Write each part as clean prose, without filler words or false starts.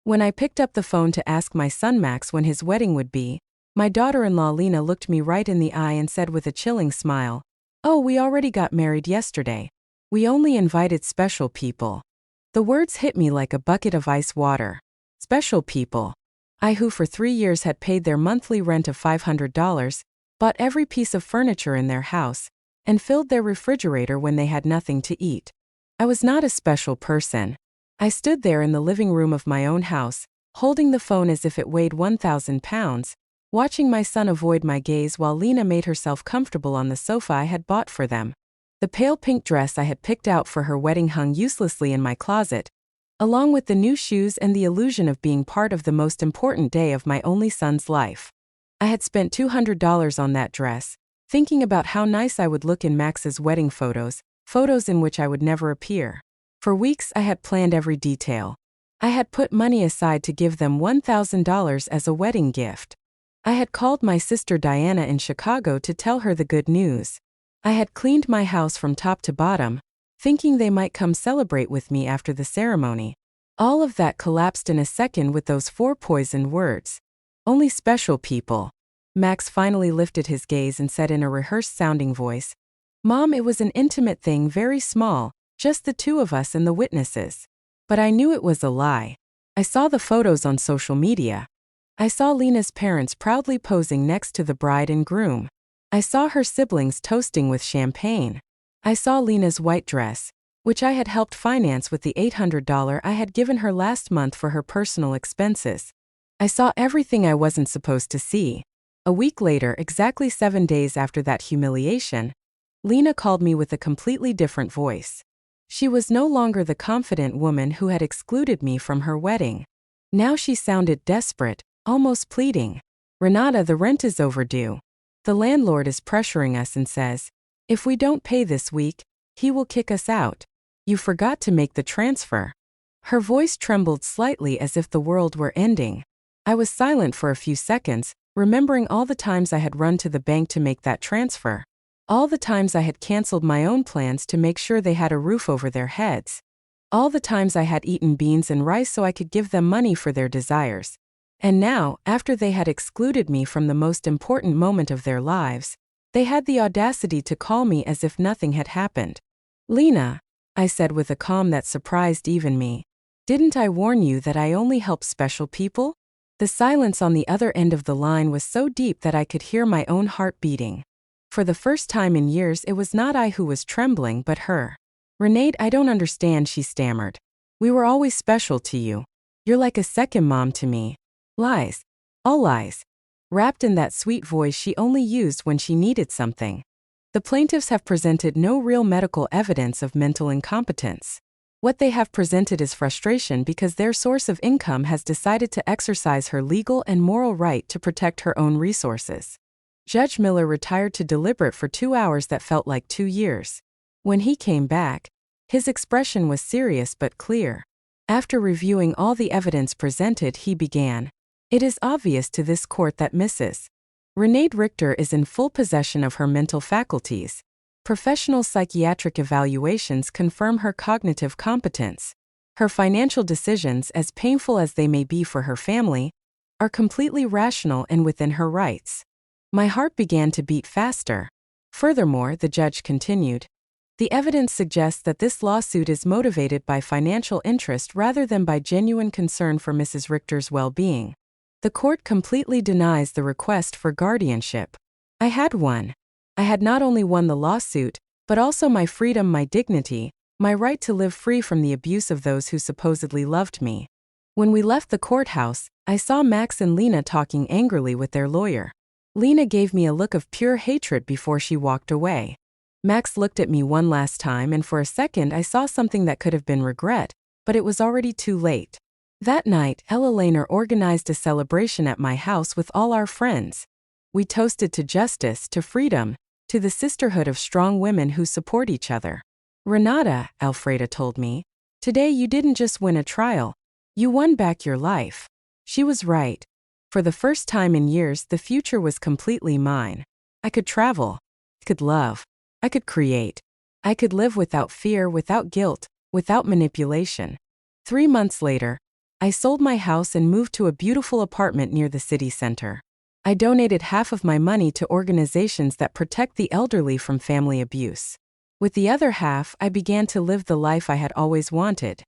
When I picked up the phone to ask my son Max when his wedding would be, my daughter-in-law Lena looked me right in the eye and said with a chilling smile, "Oh, we already got married yesterday. We only invited special people." The words hit me like a bucket of ice water. Special people. I, who for 3 years had paid their monthly rent of $500, bought every piece of furniture in their house, and filled their refrigerator when they had nothing to eat. I was not a special person. I stood there in the living room of my own house, holding the phone as if it weighed 1,000 pounds, watching my son avoid my gaze while Lena made herself comfortable on the sofa I had bought for them. The pale pink dress I had picked out for her wedding hung uselessly in my closet, along with the new shoes and the illusion of being part of the most important day of my only son's life. I had spent $200 on that dress, thinking about how nice I would look in Max's wedding photos in which I would never appear. For weeks I had planned every detail. I had put money aside to give them $1,000 as a wedding gift. I had called my sister Diana in Chicago to tell her the good news. I had cleaned my house from top to bottom, thinking they might come celebrate with me after the ceremony. All of that collapsed in a second with those 4 poisoned words. Only special people. Max finally lifted his gaze and said in a rehearsed-sounding voice, "Mom, it was an intimate thing, very small, just the 2 of us and the witnesses." But I knew it was a lie. I saw the photos on social media. I saw Lena's parents proudly posing next to the bride and groom. I saw her siblings toasting with champagne. I saw Lena's white dress, which I had helped finance with the $800 I had given her last month for her personal expenses. I saw everything I wasn't supposed to see. A week later, exactly 7 days after that humiliation, Lena called me with a completely different voice. She was no longer the confident woman who had excluded me from her wedding. Now she sounded desperate, almost pleading. "Renata, the rent is overdue. The landlord is pressuring us and says, if we don't pay this week, he will kick us out. You forgot to make the transfer." Her voice trembled slightly as if the world were ending. I was silent for a few seconds, remembering all the times I had run to the bank to make that transfer. All the times I had canceled my own plans to make sure they had a roof over their heads. All the times I had eaten beans and rice so I could give them money for their desires. And now, after they had excluded me from the most important moment of their lives, they had the audacity to call me as if nothing had happened. "Lena," I said with a calm that surprised even me, "didn't I warn you that I only help special people?" The silence on the other end of the line was so deep that I could hear my own heart beating. For the first time in years, it was not I who was trembling but her. "Renee, I don't understand," she stammered. "We were always special to you. You're like a second mom to me." Lies. All lies. Wrapped in that sweet voice she only used when she needed something. The plaintiffs have presented no real medical evidence of mental incompetence. What they have presented is frustration because their source of income has decided to exercise her legal and moral right to protect her own resources. Judge Miller retired to deliberate for 2 hours that felt like 2 years. When he came back, his expression was serious but clear. After reviewing all the evidence presented, he began, "It is obvious to this court that Mrs. Renee Richter is in full possession of her mental faculties. Professional psychiatric evaluations confirm her cognitive competence. Her financial decisions, as painful as they may be for her family, are completely rational and within her rights." My heart began to beat faster. Furthermore, the judge continued, "The evidence suggests that this lawsuit is motivated by financial interest rather than by genuine concern for Mrs. Richter's well-being. The court completely denies the request for guardianship. I had won. I had not only won the lawsuit, but also my freedom, my dignity, my right to live free from the abuse of those who supposedly loved me." When we left the courthouse, I saw Max and Lena talking angrily with their lawyer. Lena gave me a look of pure hatred before she walked away. Max looked at me one last time, and for a second I saw something that could have been regret, but it was already too late. That night, Ella Lehner organized a celebration at my house with all our friends. We toasted to justice, to freedom, to the sisterhood of strong women who support each other. "Renata," Alfreda told me, "today you didn't just win a trial. You won back your life." She was right. For the first time in years, the future was completely mine. I could travel. I could love. I could create. I could live without fear, without guilt, without manipulation. 3 months later, I sold my house and moved to a beautiful apartment near the city center. I donated half of my money to organizations that protect the elderly from family abuse. With the other half, I began to live the life I had always wanted.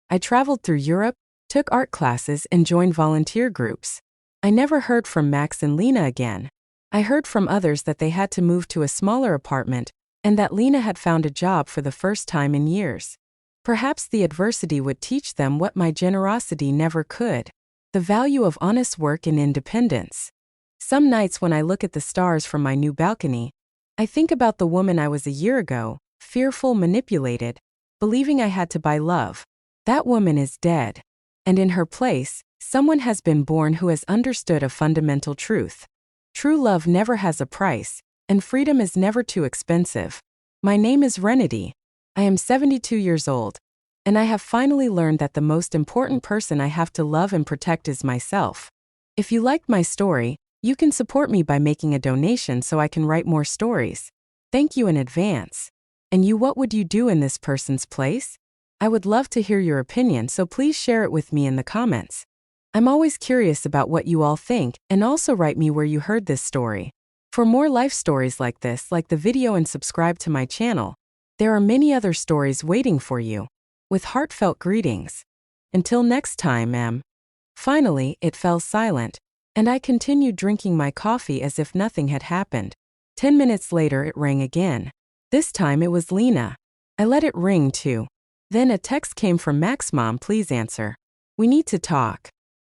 I traveled through Europe, took art classes, and joined volunteer groups. I never heard from Max and Lena again. I heard from others that they had to move to a smaller apartment, and that Lena had found a job for the first time in years. Perhaps the adversity would teach them what my generosity never could: the value of honest work and independence. Some nights when I look at the stars from my new balcony, I think about the woman I was a year ago, fearful, manipulated, believing I had to buy love. That woman is dead. And in her place, someone has been born who has understood a fundamental truth. True love never has a price, and freedom is never too expensive. My name is Renedy. I am 72 years old, and I have finally learned that the most important person I have to love and protect is myself. If you liked my story, you can support me by making a donation so I can write more stories. Thank you in advance. And you, what would you do in this person's place? I would love to hear your opinion, so please share it with me in the comments. I'm always curious about what you all think, and also write me where you heard this story. For more life stories like this, like the video and subscribe to my channel. There are many other stories waiting for you. With heartfelt greetings. Until next time, M. Finally, it fell silent, and I continued drinking my coffee as if nothing had happened. 10 minutes later it rang again. This time it was Lena. I let it ring too. Then a text came from Max. Mom, please answer. We need to talk.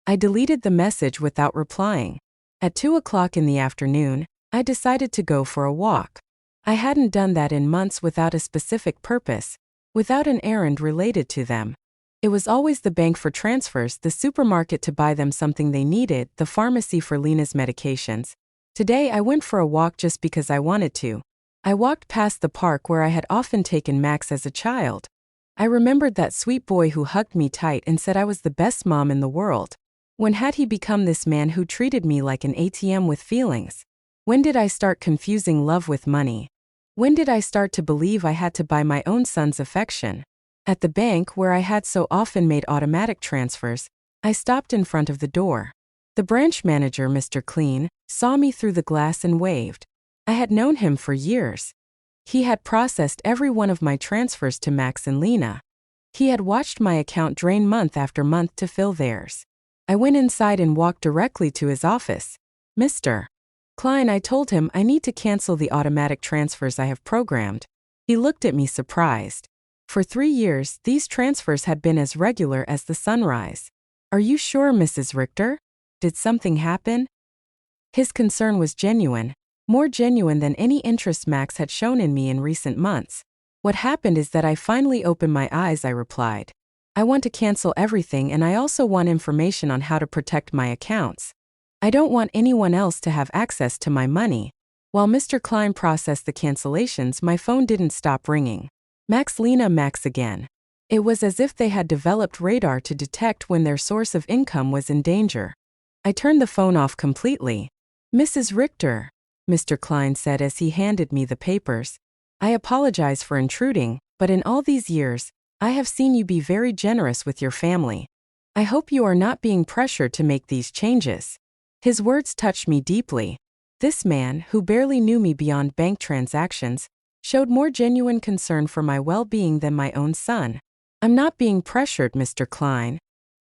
I deleted the message without replying. At 2 o'clock in the afternoon, I decided to go for a walk. I hadn't done that in months without a specific purpose, without an errand related to them. It was always the bank for transfers, the supermarket to buy them something they needed, the pharmacy for Lena's medications. Today I went for a walk just because I wanted to. I walked past the park where I had often taken Max as a child. I remembered that sweet boy who hugged me tight and said I was the best mom in the world. When had he become this man who treated me like an ATM with feelings? When did I start confusing love with money? When did I start to believe I had to buy my own son's affection? At the bank, where I had so often made automatic transfers, I stopped in front of the door. The branch manager, Mr. Clean, saw me through the glass and waved. I had known him for years. He had processed every one of my transfers to Max and Lena. He had watched my account drain month after month to fill theirs. I went inside and walked directly to his office. Mr. Klein, I told him I need to cancel the automatic transfers I have programmed. He looked at me surprised. For 3 years, these transfers had been as regular as the sunrise. Are you sure, Mrs. Richter? Did something happen? His concern was genuine, more genuine than any interest Max had shown in me in recent months. What happened is that I finally opened my eyes, I replied. I want to cancel everything, and I also want information on how to protect my accounts. I don't want anyone else to have access to my money. While Mr. Klein processed the cancellations, my phone didn't stop ringing. Max, Lena, Max again. It was as if they had developed radar to detect when their source of income was in danger. I turned the phone off completely. Mrs. Richter, Mr. Klein said as he handed me the papers. I apologize for intruding, but in all these years, I have seen you be very generous with your family. I hope you are not being pressured to make these changes. His words touched me deeply. This man, who barely knew me beyond bank transactions, showed more genuine concern for my well-being than my own son. I'm not being pressured, Mr. Klein.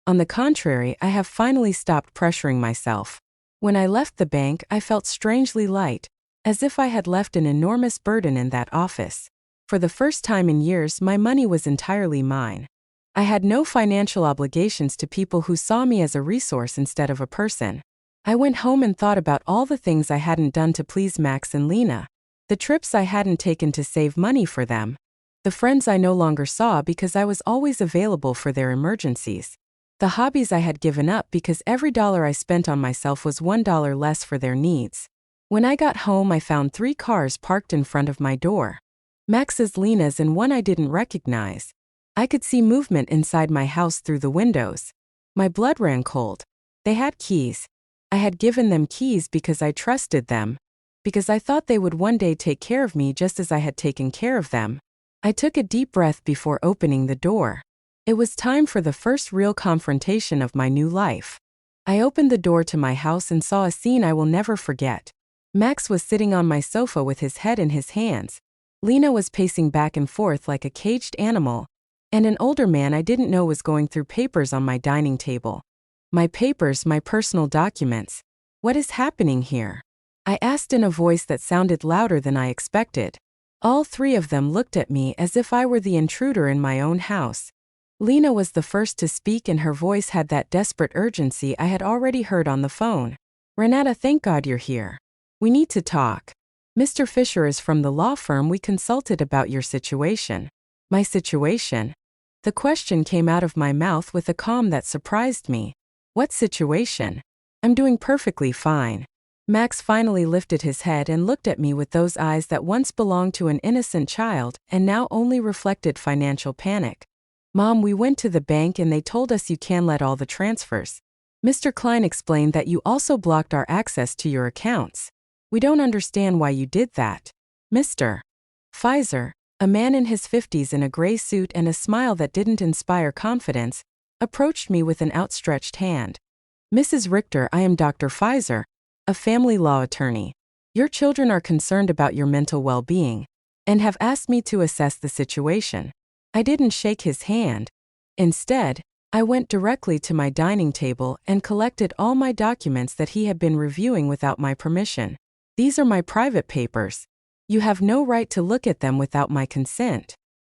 On the contrary, I have finally stopped pressuring myself. When I left the bank, I felt strangely light, as if I had left an enormous burden in that office. For the first time in years, my money was entirely mine. I had no financial obligations to people who saw me as a resource instead of a person. I went home and thought about all the things I hadn't done to please Max and Lena. The trips I hadn't taken to save money for them. The friends I no longer saw because I was always available for their emergencies. The hobbies I had given up because every dollar I spent on myself was $1 less for their needs. When I got home, I found 3 cars parked in front of my door. Max's, Lena's, and one I didn't recognize. I could see movement inside my house through the windows. My blood ran cold. They had keys. I had given them keys because I trusted them. Because I thought they would one day take care of me just as I had taken care of them. I took a deep breath before opening the door. It was time for the first real confrontation of my new life. I opened the door to my house and saw a scene I will never forget. Max was sitting on my sofa with his head in his hands. Lena was pacing back and forth like a caged animal, and an older man I didn't know was going through papers on my dining table. My papers, my personal documents. What is happening here? I asked in a voice that sounded louder than I expected. All three of them looked at me as if I were the intruder in my own house. Lena was the first to speak, and her voice had that desperate urgency I had already heard on the phone. Renata, thank God you're here. We need to talk. Mr. Fisher is from the law firm we consulted about your situation. My situation? The question came out of my mouth with a calm that surprised me. What situation? I'm doing perfectly fine. Max finally lifted his head and looked at me with those eyes that once belonged to an innocent child and now only reflected financial panic. Mom, we went to the bank and they told us you can let all the transfers. Mr. Klein explained that you also blocked our access to your accounts. We don't understand why you did that. Mr. Pfizer, a man in his 50s in a gray suit and a smile that didn't inspire confidence, approached me with an outstretched hand. Mrs. Richter, I am Dr. Pfizer, a family law attorney. Your children are concerned about your mental well-being and have asked me to assess the situation. I didn't shake his hand. Instead, I went directly to my dining table and collected all my documents that he had been reviewing without my permission. These are my private papers. You have no right to look at them without my consent.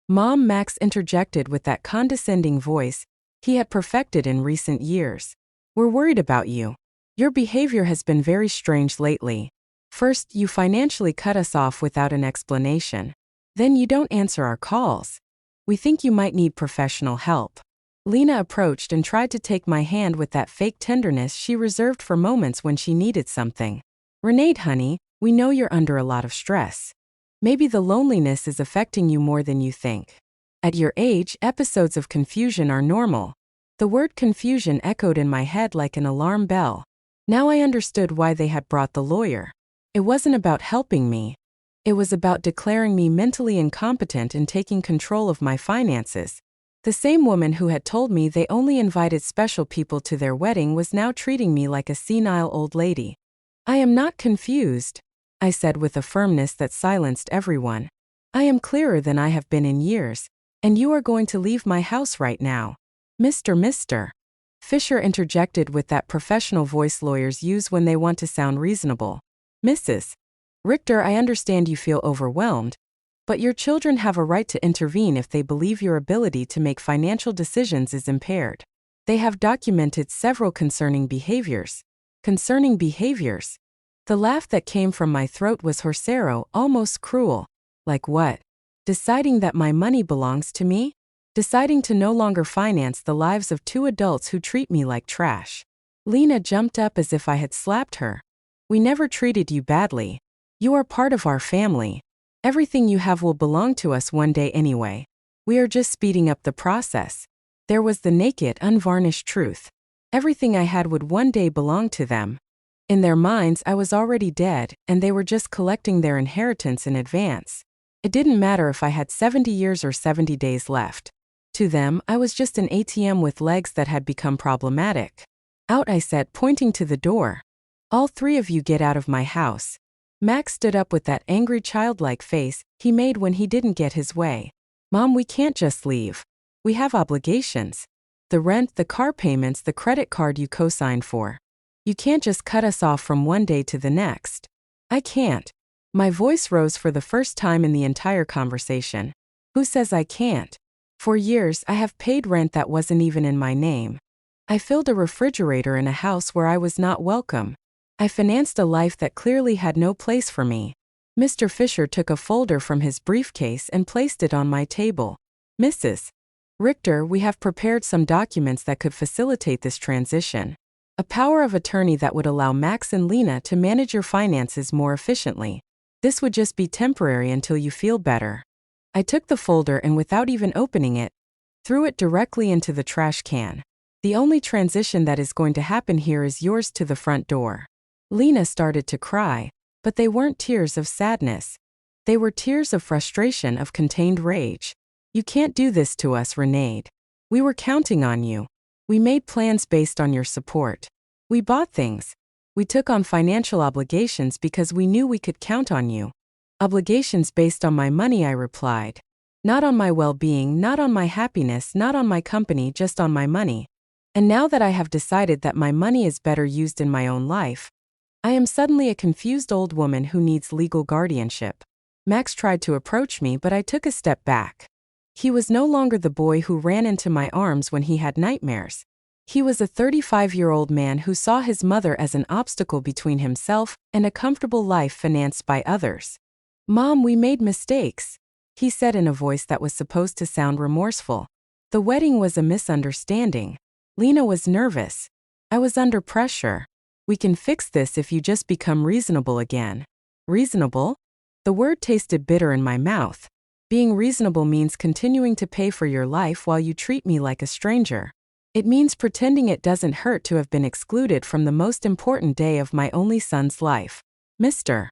Mom, Max interjected with that condescending voice he had perfected in recent years. We're worried about you. Your behavior has been very strange lately. First, you financially cut us off without an explanation. Then you don't answer our calls. We think you might need professional help. Lena approached and tried to take my hand with that fake tenderness she reserved for moments when she needed something. Renee, honey, we know you're under a lot of stress. Maybe the loneliness is affecting you more than you think. At your age, episodes of confusion are normal. The word confusion echoed in my head like an alarm bell. Now I understood why they had brought the lawyer. It wasn't about helping me. It was about declaring me mentally incompetent and taking control of my finances. The same woman who had told me they only invited special people to their wedding was now treating me like a senile old lady. I am not confused, I said with a firmness that silenced everyone. I am clearer than I have been in years, and you are going to leave my house right now. Mr. Fisher interjected with that professional voice lawyers use when they want to sound reasonable. Mrs. Richter, I understand you feel overwhelmed, but your children have a right to intervene if they believe your ability to make financial decisions is impaired. They have documented several concerning behaviors. Concerning behaviors? The laugh that came from my throat was horsero, almost cruel. Like what? Deciding that my money belongs to me? Deciding to no longer finance the lives of two adults who treat me like trash. Lena jumped up as if I had slapped her. We never treated you badly. You are part of our family. Everything you have will belong to us one day anyway. We are just speeding up the process. There was the naked, unvarnished truth. Everything I had would one day belong to them. In their minds, I was already dead, and they were just collecting their inheritance in advance. It didn't matter if I had 70 years or 70 days left. To them, I was just an ATM with legs that had become problematic. Out, I said, pointing to the door. All three of you get out of my house. Max stood up with that angry childlike face he made when he didn't get his way. Mom, we can't just leave. We have obligations. The rent, the car payments, the credit card you co-signed for. You can't just cut us off from one day to the next. I can't. My voice rose for the first time in the entire conversation. Who says I can't? For years, I have paid rent that wasn't even in my name. I filled a refrigerator in a house where I was not welcome. I financed a life that clearly had no place for me. Mr. Fisher took a folder from his briefcase and placed it on my table. Mrs. Richter, we have prepared some documents that could facilitate this transition. A power of attorney that would allow Max and Lena to manage your finances more efficiently. This would just be temporary until you feel better. I took the folder and without even opening it, threw it directly into the trash can. The only transition that is going to happen here is yours to the front door. Lena started to cry, but they weren't tears of sadness. They were tears of frustration, of contained rage. You can't do this to us, Renee. We were counting on you. We made plans based on your support. We bought things. We took on financial obligations because we knew we could count on you. Obligations based on my money, I replied. Not on my well-being, not on my happiness, not on my company, just on my money. And now that I have decided that my money is better used in my own life, I am suddenly a confused old woman who needs legal guardianship. Max tried to approach me, but I took a step back. He was no longer the boy who ran into my arms when he had nightmares. He was a 35-year-old man who saw his mother as an obstacle between himself and a comfortable life financed by others. "Mom, we made mistakes," he said in a voice that was supposed to sound remorseful. The wedding was a misunderstanding. Lena was nervous. I was under pressure. "We can fix this if you just become reasonable again." Reasonable? The word tasted bitter in my mouth. Being reasonable means continuing to pay for your life while you treat me like a stranger. It means pretending it doesn't hurt to have been excluded from the most important day of my only son's life. Mr.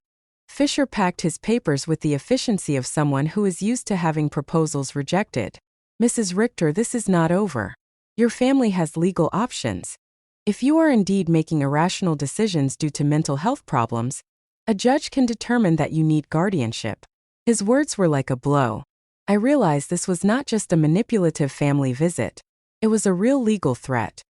Fisher packed his papers with the efficiency of someone who is used to having proposals rejected. "Mrs. Richter, this is not over. Your family has legal options. If you are indeed making irrational decisions due to mental health problems, a judge can determine that you need guardianship." His words were like a blow. I realized this was not just a manipulative family visit. It was a real legal threat.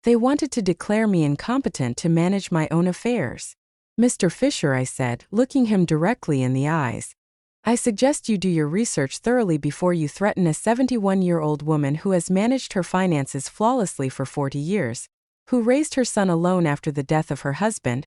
They wanted to declare me incompetent to manage my own affairs. "Mr. Fisher," I said, looking him directly in the eyes, "I suggest you do your research thoroughly before you threaten a 71-year-old woman who has managed her finances flawlessly for 40 years, who raised her son alone after the death of her husband,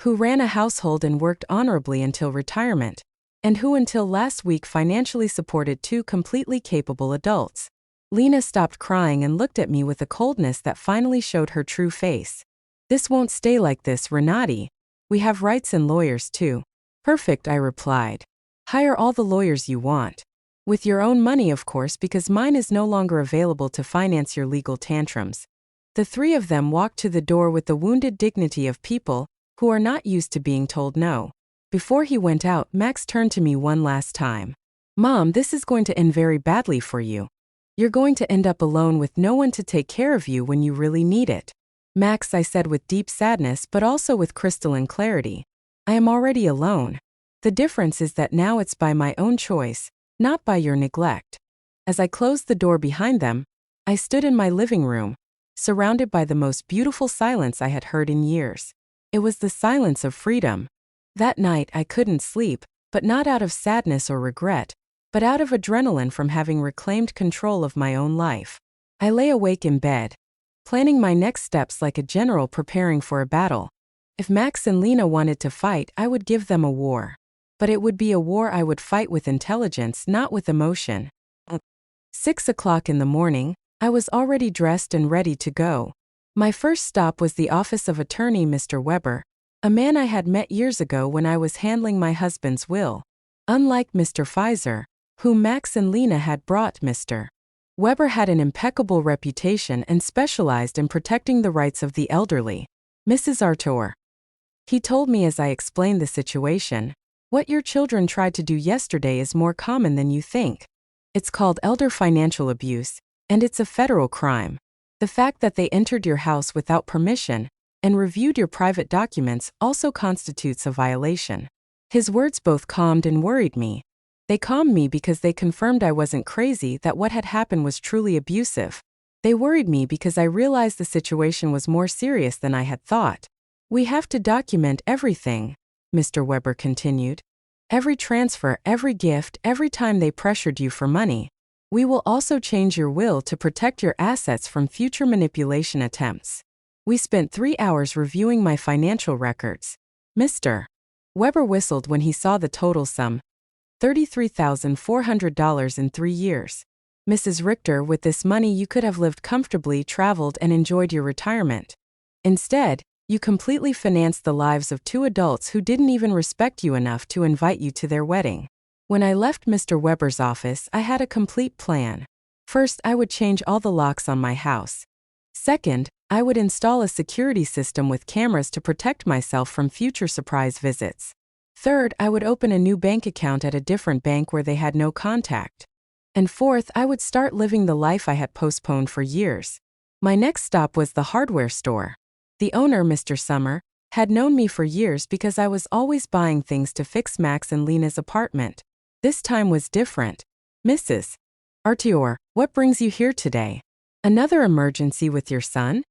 who ran a household and worked honorably until retirement, and who until last week financially supported two completely capable adults." Lena stopped crying and looked at me with a coldness that finally showed her true face. "This won't stay like this, Renati. We have rights and lawyers too." "Perfect," I replied. "Hire all the lawyers you want. With your own money, of course, because mine is no longer available to finance your legal tantrums." The three of them walked to the door with the wounded dignity of people who are not used to being told no. Before he went out, Max turned to me one last time. "Mom, this is going to end very badly for you. You're going to end up alone with no one to take care of you when you really need it." "Max," I said with deep sadness but also with crystalline clarity, "I am already alone. The difference is that now it's by my own choice, not by your neglect." As I closed the door behind them, I stood in my living room, surrounded by the most beautiful silence I had heard in years. It was the silence of freedom. That night I couldn't sleep, but not out of sadness or regret, but out of adrenaline from having reclaimed control of my own life. I lay awake in bed, planning my next steps like a general preparing for a battle. If Max and Lena wanted to fight, I would give them a war. But it would be a war I would fight with intelligence, not with emotion. 6 o'clock in the morning, I was already dressed and ready to go. My first stop was the office of attorney Mr. Weber, a man I had met years ago when I was handling my husband's will. Unlike Mr. Pfizer, whom Max and Lena had brought, Mr. Weber had an impeccable reputation and specialized in protecting the rights of the elderly. "Mrs. Artur," he told me as I explained the situation, "what your children tried to do yesterday is more common than you think. It's called elder financial abuse, and it's a federal crime. The fact that they entered your house without permission and reviewed your private documents also constitutes a violation." His words both calmed and worried me. They calmed me because they confirmed I wasn't crazy, that what had happened was truly abusive. They worried me because I realized the situation was more serious than I had thought. "We have to document everything," Mr. Weber continued. "Every transfer, every gift, every time they pressured you for money. We will also change your will to protect your assets from future manipulation attempts." We spent 3 hours reviewing my financial records. Mr. Weber whistled when he saw the total sum. $33,400 in 3 years. "Mrs. Richter, with this money you could have lived comfortably, traveled, and enjoyed your retirement. Instead, you completely financed the lives of 2 adults who didn't even respect you enough to invite you to their wedding." When I left Mr. Weber's office, I had a complete plan. First, I would change all the locks on my house. Second, I would install a security system with cameras to protect myself from future surprise visits. Third, I would open a new bank account at a different bank where they had no contact. And fourth, I would start living the life I had postponed for years. My next stop was the hardware store. The owner, Mr. Summer, had known me for years because I was always buying things to fix Max and Lena's apartment. This time was different. Mrs. Artior, what brings you here today? Another emergency with your son?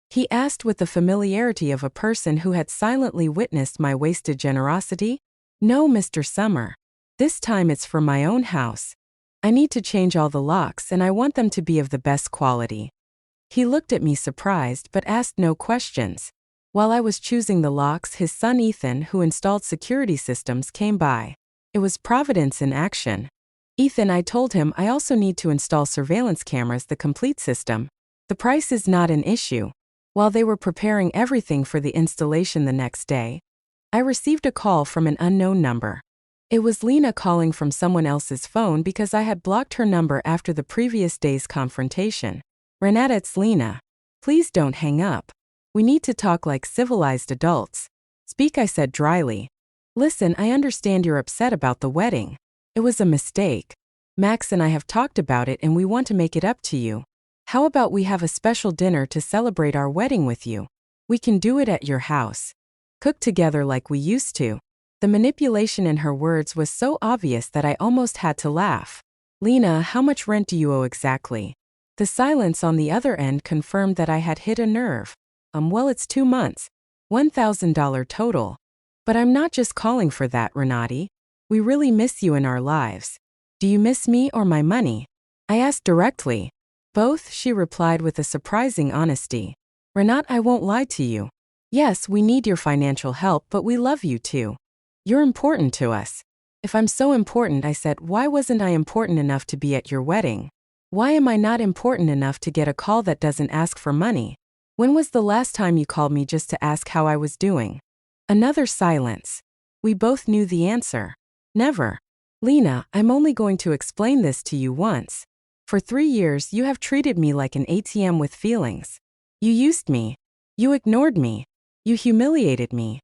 He asked with the familiarity of a person who had silently witnessed my wasted generosity. No, Mr. Summer. This time it's for my own house. I need to change all the locks and I want them to be of the best quality. He looked at me surprised but asked no questions. While I was choosing the locks, his son Ethan, who installed security systems, came by. It was Providence in action. Ethan, I told him, I also need to install surveillance cameras, the complete system. The price is not an issue. While they were preparing everything for the installation the next day, I received a call from an unknown number. It was Lena calling from someone else's phone because I had blocked her number after the previous day's confrontation. Renata, it's Lena. Please don't hang up. We need to talk like civilized adults. Speak, I said dryly. Listen, I understand you're upset about the wedding. It was a mistake. Max and I have talked about it and we want to make it up to you. How about we have a special dinner to celebrate our wedding with you? We can do it at your house. Cook together like we used to. The manipulation in her words was so obvious that I almost had to laugh. Lena, how much rent do you owe exactly? The silence on the other end confirmed that I had hit a nerve. Well, it's 2 months. $1,000 total. But I'm not just calling for that, Renati. We really miss you in our lives. Do you miss me or my money? I asked directly. Both, she replied with a surprising honesty. Renat, I won't lie to you. Yes, we need your financial help, but we love you too. You're important to us. If I'm so important, I said, why wasn't I important enough to be at your wedding? Why am I not important enough to get a call that doesn't ask for money? When was the last time you called me just to ask how I was doing? Another silence. We both knew the answer. Never. Lena, I'm only going to explain this to you once. For 3 years, you have treated me like an ATM with feelings. You used me. You ignored me. You humiliated me.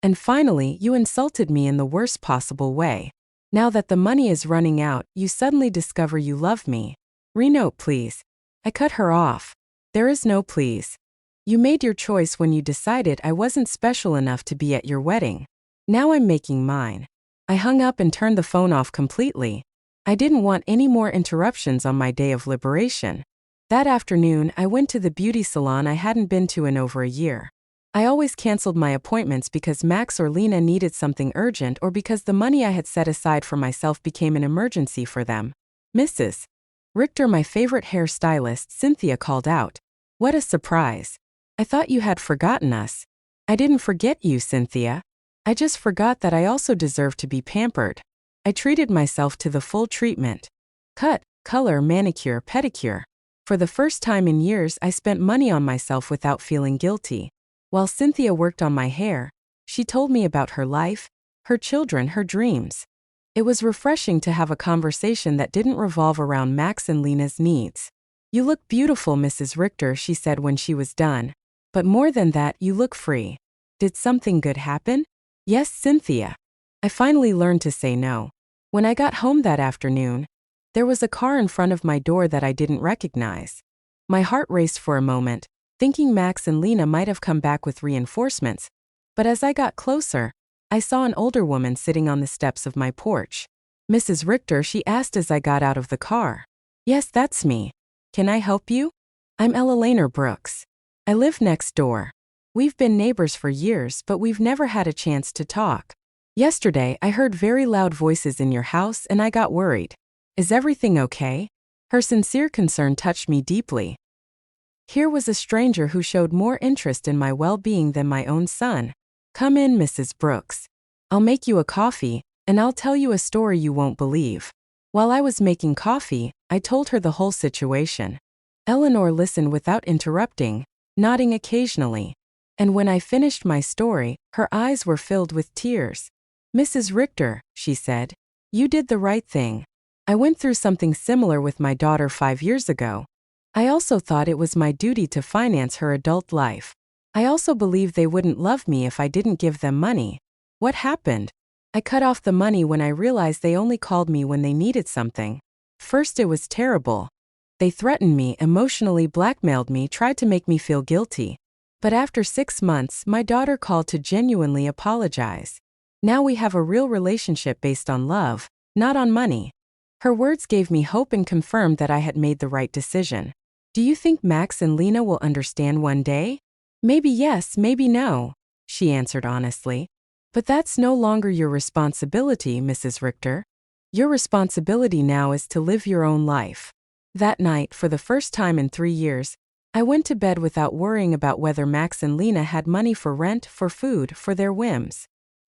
And finally, you insulted me in the worst possible way. Now that the money is running out, you suddenly discover you love me. Renote, please. I cut her off. There is no please. You made your choice when you decided I wasn't special enough to be at your wedding. Now I'm making mine. I hung up and turned the phone off completely. I didn't want any more interruptions on my day of liberation. That afternoon, I went to the beauty salon I hadn't been to in over a year. I always canceled my appointments because Max or Lena needed something urgent or because the money I had set aside for myself became an emergency for them. Mrs. Richter, my favorite hairstylist, Cynthia, called out. What a surprise. I thought you had forgotten us. I didn't forget you, Cynthia. I just forgot that I also deserve to be pampered. I treated myself to the full treatment. Cut, color, manicure, pedicure. For the first time in years, I spent money on myself without feeling guilty. While Cynthia worked on my hair, she told me about her life, her children, her dreams. It was refreshing to have a conversation that didn't revolve around Max and Lena's needs. You look beautiful, Mrs. Richter, she said when she was done. But more than that, you look free. Did something good happen? Yes, Cynthia. I finally learned to say no. When I got home that afternoon, there was a car in front of my door that I didn't recognize. My heart raced for a moment, thinking Max and Lena might have come back with reinforcements. But as I got closer, I saw an older woman sitting on the steps of my porch. Mrs. Richter, she asked as I got out of the car. Yes, that's me. Can I help you? I'm Ella Laner Brooks. I live next door. We've been neighbors for years, but we've never had a chance to talk. Yesterday, I heard very loud voices in your house and I got worried. Is everything okay? Her sincere concern touched me deeply. Here was a stranger who showed more interest in my well-being than my own son. Come in, Mrs. Brooks. I'll make you a coffee, and I'll tell you a story you won't believe. While I was making coffee, I told her the whole situation. Eleanor listened without interrupting, nodding occasionally. And when I finished my story, her eyes were filled with tears. Mrs. Richter, she said, you did the right thing. I went through something similar with my daughter 5 years ago. I also thought it was my duty to finance her adult life. I also believed they wouldn't love me if I didn't give them money. What happened? I cut off the money when I realized they only called me when they needed something. First, it was terrible. They threatened me, emotionally blackmailed me, tried to make me feel guilty. But after 6 months, my daughter called to genuinely apologize. Now we have a real relationship based on love, not on money. Her words gave me hope and confirmed that I had made the right decision. Do you think Max and Lena will understand one day? Maybe yes, maybe no, she answered honestly. But that's no longer your responsibility, Mrs. Richter. Your responsibility now is to live your own life. That night, for the first time in 3 years, I went to bed without worrying about whether Max and Lena had money for rent, for food, for their whims.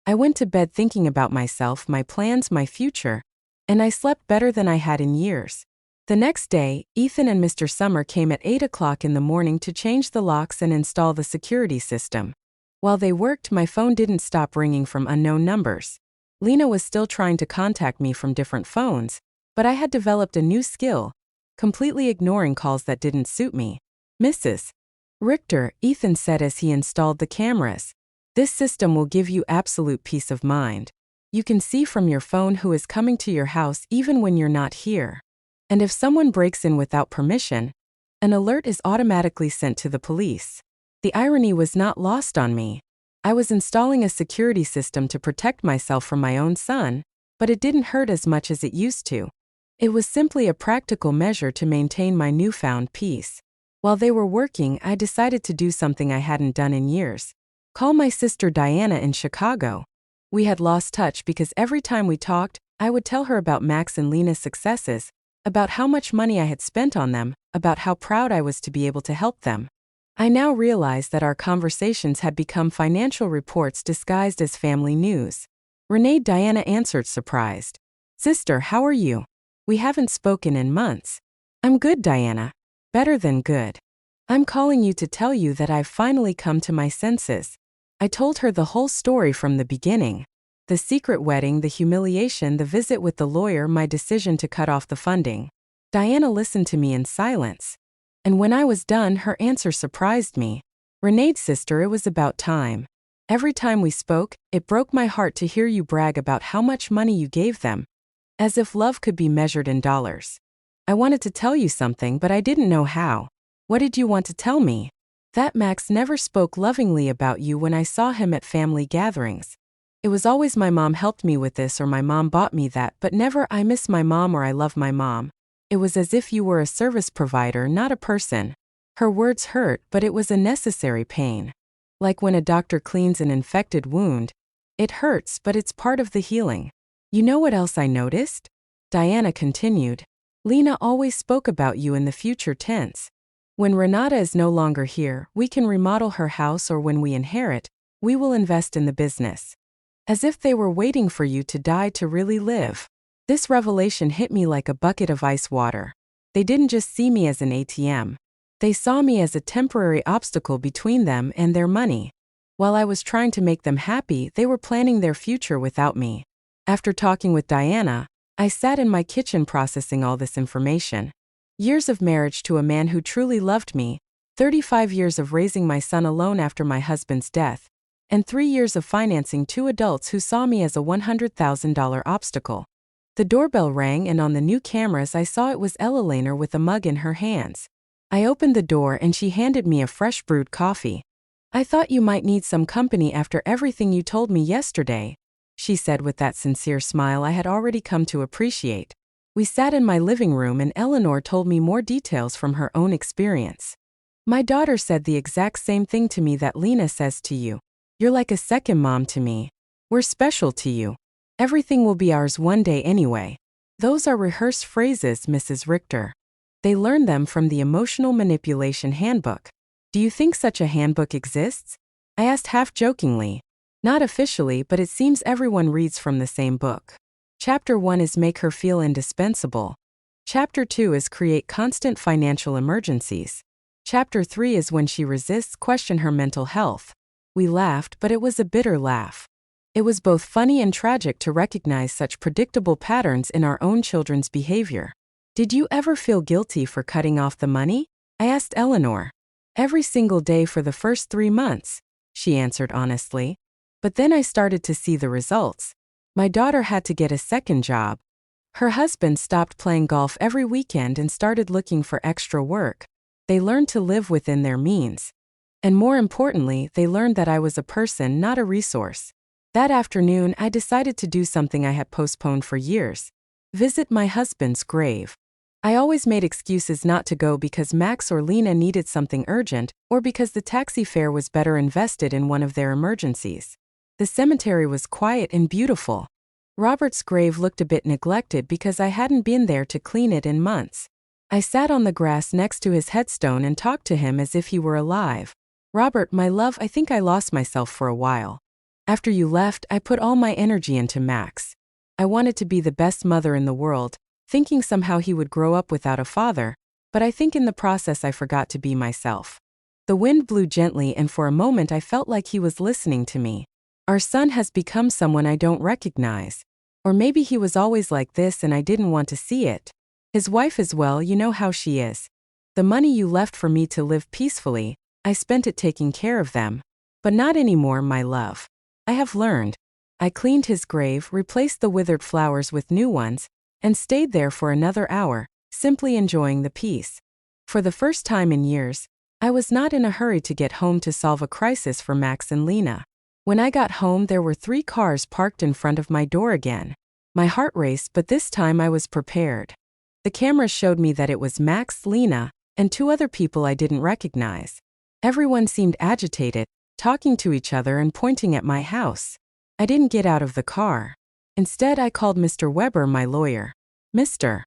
I went to bed thinking about myself, my plans, my future, and I slept better than I had in years. The next day, Ethan and Mr. Summer came at 8 o'clock in the morning to change the locks and install the security system. While they worked, my phone didn't stop ringing from unknown numbers. Lena was still trying to contact me from different phones, but I had developed a new skill, completely ignoring calls that didn't suit me. Mrs. Richter, Ethan said as he installed the cameras, this system will give you absolute peace of mind. You can see from your phone who is coming to your house even when you're not here. And if someone breaks in without permission, an alert is automatically sent to the police. The irony was not lost on me. I was installing a security system to protect myself from my own son, but it didn't hurt as much as it used to. It was simply a practical measure to maintain my newfound peace. While they were working, I decided to do something I hadn't done in years. Call my sister Diana in Chicago. We had lost touch because every time we talked, I would tell her about Max and Lena's successes, about how much money I had spent on them, about how proud I was to be able to help them. I now realized that our conversations had become financial reports disguised as family news. Renee, Diana answered surprised. Sister, how are you? We haven't spoken in months. I'm good, Diana. Better than good. I'm calling you to tell you that I've finally come to my senses. I told her the whole story from the beginning. The secret wedding, the humiliation, the visit with the lawyer, my decision to cut off the funding. Diana listened to me in silence. And when I was done, her answer surprised me. Renee's sister, it was about time. Every time we spoke, it broke my heart to hear you brag about how much money you gave them. As if love could be measured in dollars. I wanted to tell you something, but I didn't know how. What did you want to tell me? That Max never spoke lovingly about you when I saw him at family gatherings. It was always my mom helped me with this or my mom bought me that, but never I miss my mom or I love my mom. It was as if you were a service provider, not a person. Her words hurt, but it was a necessary pain. Like when a doctor cleans an infected wound. It hurts, but it's part of the healing. You know what else I noticed? Diana continued. Lena always spoke about you in the future tense. When Renata is no longer here, we can remodel her house, or when we inherit, we will invest in the business. As if they were waiting for you to die to really live. This revelation hit me like a bucket of ice water. They didn't just see me as an ATM. They saw me as a temporary obstacle between them and their money. While I was trying to make them happy, they were planning their future without me. After talking with Diana, I sat in my kitchen processing all this information. Years of marriage to a man who truly loved me, 35 years of raising my son alone after my husband's death, and 3 years of financing 2 adults who saw me as a $100,000 obstacle. The doorbell rang, and on the new cameras I saw it was Ella Lehner with a mug in her hands. I opened the door and she handed me a fresh brewed coffee. I thought you might need some company after everything you told me yesterday, she said with that sincere smile I had already come to appreciate. We sat in my living room and Eleanor told me more details from her own experience. My daughter said the exact same thing to me that Lena says to you. You're like a second mom to me. We're special to you. Everything will be ours one day anyway. Those are rehearsed phrases, Mrs. Richter. They learned them from the Emotional Manipulation Handbook. Do you think such a handbook exists? I asked half-jokingly. Not officially, but it seems everyone reads from the same book. Chapter 1 is Make Her Feel Indispensable. Chapter 2 is Create Constant Financial Emergencies. Chapter 3 is When She Resists, Question Her Mental Health. We laughed, but it was a bitter laugh. It was both funny and tragic to recognize such predictable patterns in our own children's behavior. Did you ever feel guilty for cutting off the money? I asked Eleanor. Every single day for the first 3 months, she answered honestly. But then I started to see the results. My daughter had to get a second job. Her husband stopped playing golf every weekend and started looking for extra work. They learned to live within their means. And more importantly, they learned that I was a person, not a resource. That afternoon, I decided to do something I had postponed for years: visit my husband's grave. I always made excuses not to go because Max or Lena needed something urgent, or because the taxi fare was better invested in one of their emergencies. The cemetery was quiet and beautiful. Robert's grave looked a bit neglected because I hadn't been there to clean it in months. I sat on the grass next to his headstone and talked to him as if he were alive. "Robert, my love, I think I lost myself for a while. After you left, I put all my energy into Max. I wanted to be the best mother in the world, thinking somehow he would grow up without a father, but I think in the process I forgot to be myself." The wind blew gently, and for a moment I felt like he was listening to me. Our son has become someone I don't recognize. Or maybe he was always like this and I didn't want to see it. His wife as well, you know how she is. The money you left for me to live peacefully, I spent it taking care of them. But not anymore, my love. I have learned. I cleaned his grave, replaced the withered flowers with new ones, and stayed there for another hour, simply enjoying the peace. For the first time in years, I was not in a hurry to get home to solve a crisis for Max and Lena. When I got home, there were 3 cars parked in front of my door again. My heart raced, but this time I was prepared. The cameras showed me that it was Max, Lena, and 2 other people I didn't recognize. Everyone seemed agitated, talking to each other and pointing at my house. I didn't get out of the car. Instead, I called Mr. Weber, my lawyer. "Mr.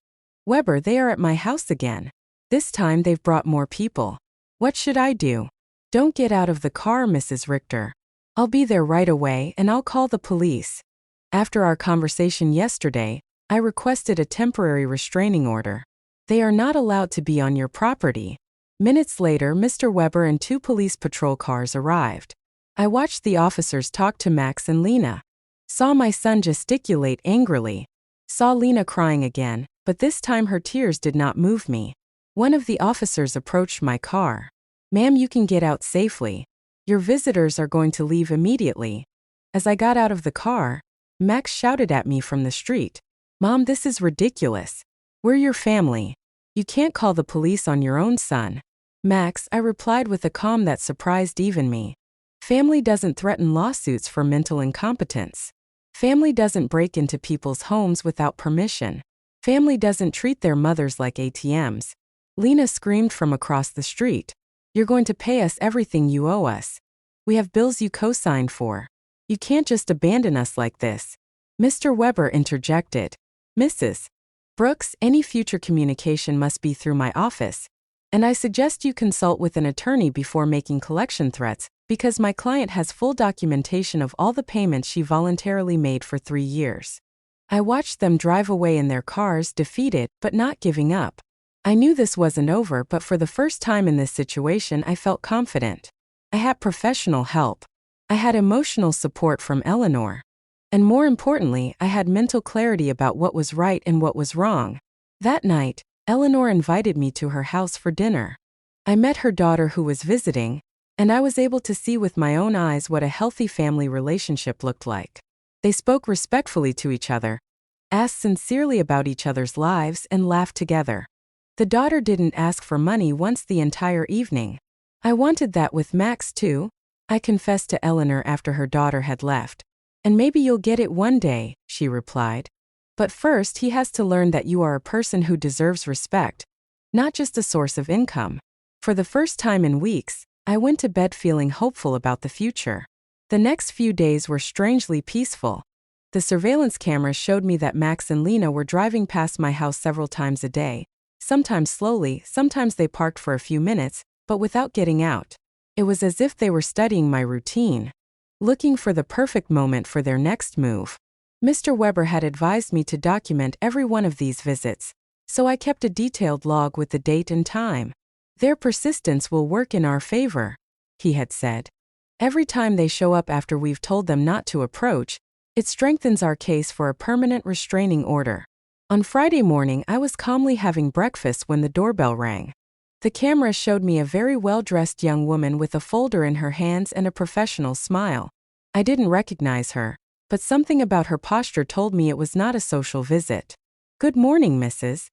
Weber, they are at my house again. This time they've brought more people. What should I do?" "Don't get out of the car, Mrs. Richter. I'll be there right away and I'll call the police." After our conversation yesterday, I requested a temporary restraining order. They are not allowed to be on your property. Minutes later, Mr. Weber and 2 police patrol cars arrived. I watched the officers talk to Max and Lena. Saw my son gesticulate angrily. Saw Lena crying again, but this time her tears did not move me. One of the officers approached my car. "Ma'am, you can get out safely. Your visitors are going to leave immediately." As I got out of the car, Max shouted at me from the street. "Mom, this is ridiculous. We're your family. You can't call the police on your own son." "Max," I replied with a calm that surprised even me. "Family doesn't threaten lawsuits for mental incompetence. Family doesn't break into people's homes without permission. Family doesn't treat their mothers like ATMs." Lena screamed from across the street. "You're going to pay us everything you owe us. We have bills you co-signed for. You can't just abandon us like this." Mr. Weber interjected. "Mrs. Brooks, any future communication must be through my office, and I suggest you consult with an attorney before making collection threats, because my client has full documentation of all the payments she voluntarily made for 3 years." I watched them drive away in their cars, defeated but not giving up. I knew this wasn't over, but for the first time in this situation I felt confident. I had professional help. I had emotional support from Eleanor. And more importantly, I had mental clarity about what was right and what was wrong. That night, Eleanor invited me to her house for dinner. I met her daughter who was visiting, and I was able to see with my own eyes what a healthy family relationship looked like. They spoke respectfully to each other, asked sincerely about each other's lives, and laughed together. The daughter didn't ask for money once the entire evening. "I wanted that with Max too," I confessed to Eleanor after her daughter had left. "And maybe you'll get it one day," she replied. "But first he has to learn that you are a person who deserves respect, not just a source of income." For the first time in weeks, I went to bed feeling hopeful about the future. The next few days were strangely peaceful. The surveillance cameras showed me that Max and Lena were driving past my house several times a day, sometimes slowly, sometimes they parked for a few minutes, but without getting out. It was as if they were studying my routine, looking for the perfect moment for their next move. Mr. Weber had advised me to document every one of these visits, so I kept a detailed log with the date and time. "Their persistence will work in our favor," he had said. "Every time they show up after we've told them not to approach, it strengthens our case for a permanent restraining order." On Friday morning, I was calmly having breakfast when the doorbell rang. The camera showed me a very well-dressed young woman with a folder in her hands and a professional smile. I didn't recognize her, but something about her posture told me it was not a social visit. Good morning, Mrs.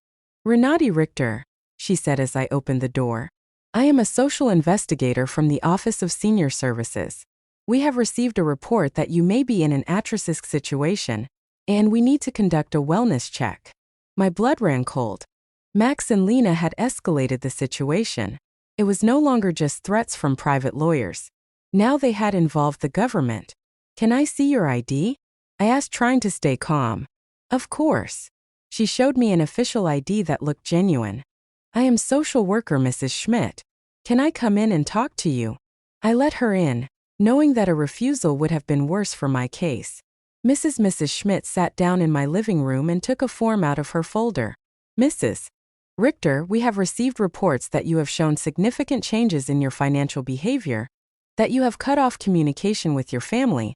Renati Richter, she said as I opened the door. I am a social investigator from the Office of Senior Services. We have received a report that you may be in an at-risk situation, and we need to conduct a wellness check. My blood ran cold. Max and Lena had escalated the situation. It was no longer just threats from private lawyers. Now they had involved the government. Can I see your ID? I asked, trying to stay calm. Of course. She showed me an official ID that looked genuine. I am social worker Mrs. Schmidt. Can I come in and talk to you? I let her in, knowing that a refusal would have been worse for my case. Mrs. Schmidt sat down in my living room and took a form out of her folder. Mrs. Richter, we have received reports that you have shown significant changes in your financial behavior, that you have cut off communication with your family,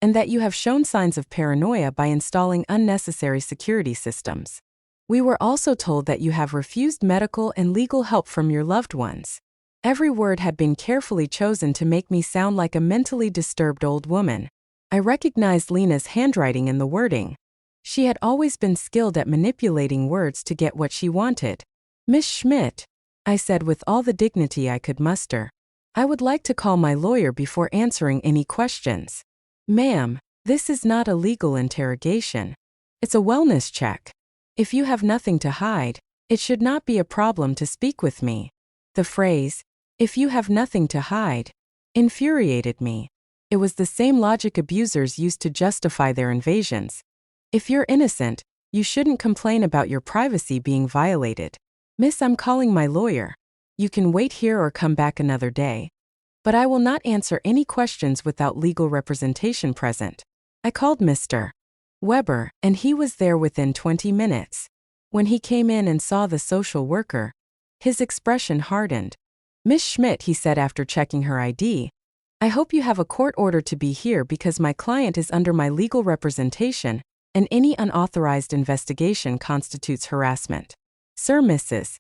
and that you have shown signs of paranoia by installing unnecessary security systems. We were also told that you have refused medical and legal help from your loved ones. Every word had been carefully chosen to make me sound like a mentally disturbed old woman. I recognized Lena's handwriting in the wording. She had always been skilled at manipulating words to get what she wanted. Miss Schmidt, I said with all the dignity I could muster, I would like to call my lawyer before answering any questions. Ma'am, this is not a legal interrogation. It's a wellness check. If you have nothing to hide, it should not be a problem to speak with me. The phrase, "if you have nothing to hide," infuriated me. It was the same logic abusers used to justify their invasions. If you're innocent, you shouldn't complain about your privacy being violated. Miss, I'm calling my lawyer. You can wait here or come back another day. But I will not answer any questions without legal representation present. I called Mr. Weber, and he was there within 20 minutes. When he came in and saw the social worker, his expression hardened. Miss Schmidt, he said after checking her ID, I hope you have a court order to be here because my client is under my legal representation, and any unauthorized investigation constitutes harassment. Sir, Mrs.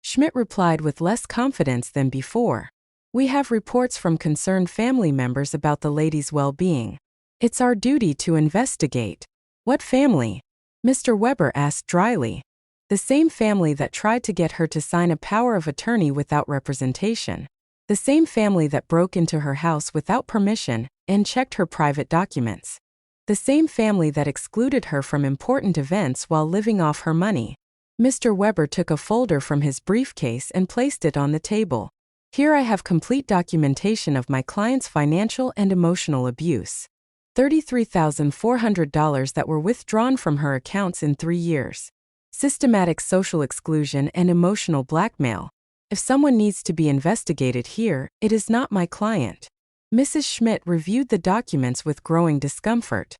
Schmidt replied with less confidence than before. We have reports from concerned family members about the lady's well-being. It's our duty to investigate. What family? Mr. Weber asked dryly. The same family that tried to get her to sign a power of attorney without representation. The same family that broke into her house without permission and checked her private documents. The same family that excluded her from important events while living off her money. Mr. Weber took a folder from his briefcase and placed it on the table. Here I have complete documentation of my client's financial and emotional abuse. $33,400 that were withdrawn from her accounts in 3 years. Systematic social exclusion and emotional blackmail. If someone needs to be investigated here, it is not my client. Mrs. Schmidt reviewed the documents with growing discomfort.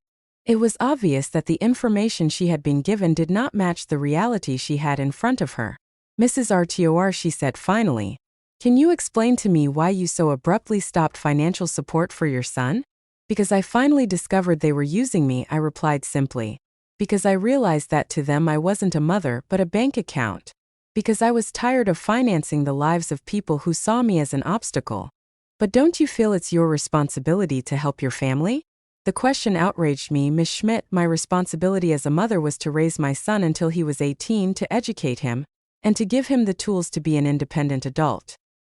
It was obvious that the information she had been given did not match the reality she had in front of her. Mrs. Rtor, she said finally, can you explain to me why you so abruptly stopped financial support for your son? Because I finally discovered they were using me, I replied simply. Because I realized that to them I wasn't a mother but a bank account. Because I was tired of financing the lives of people who saw me as an obstacle. But don't you feel it's your responsibility to help your family? The question outraged me, Miss Schmidt. My responsibility as a mother was to raise my son until he was 18, to educate him, and to give him the tools to be an independent adult.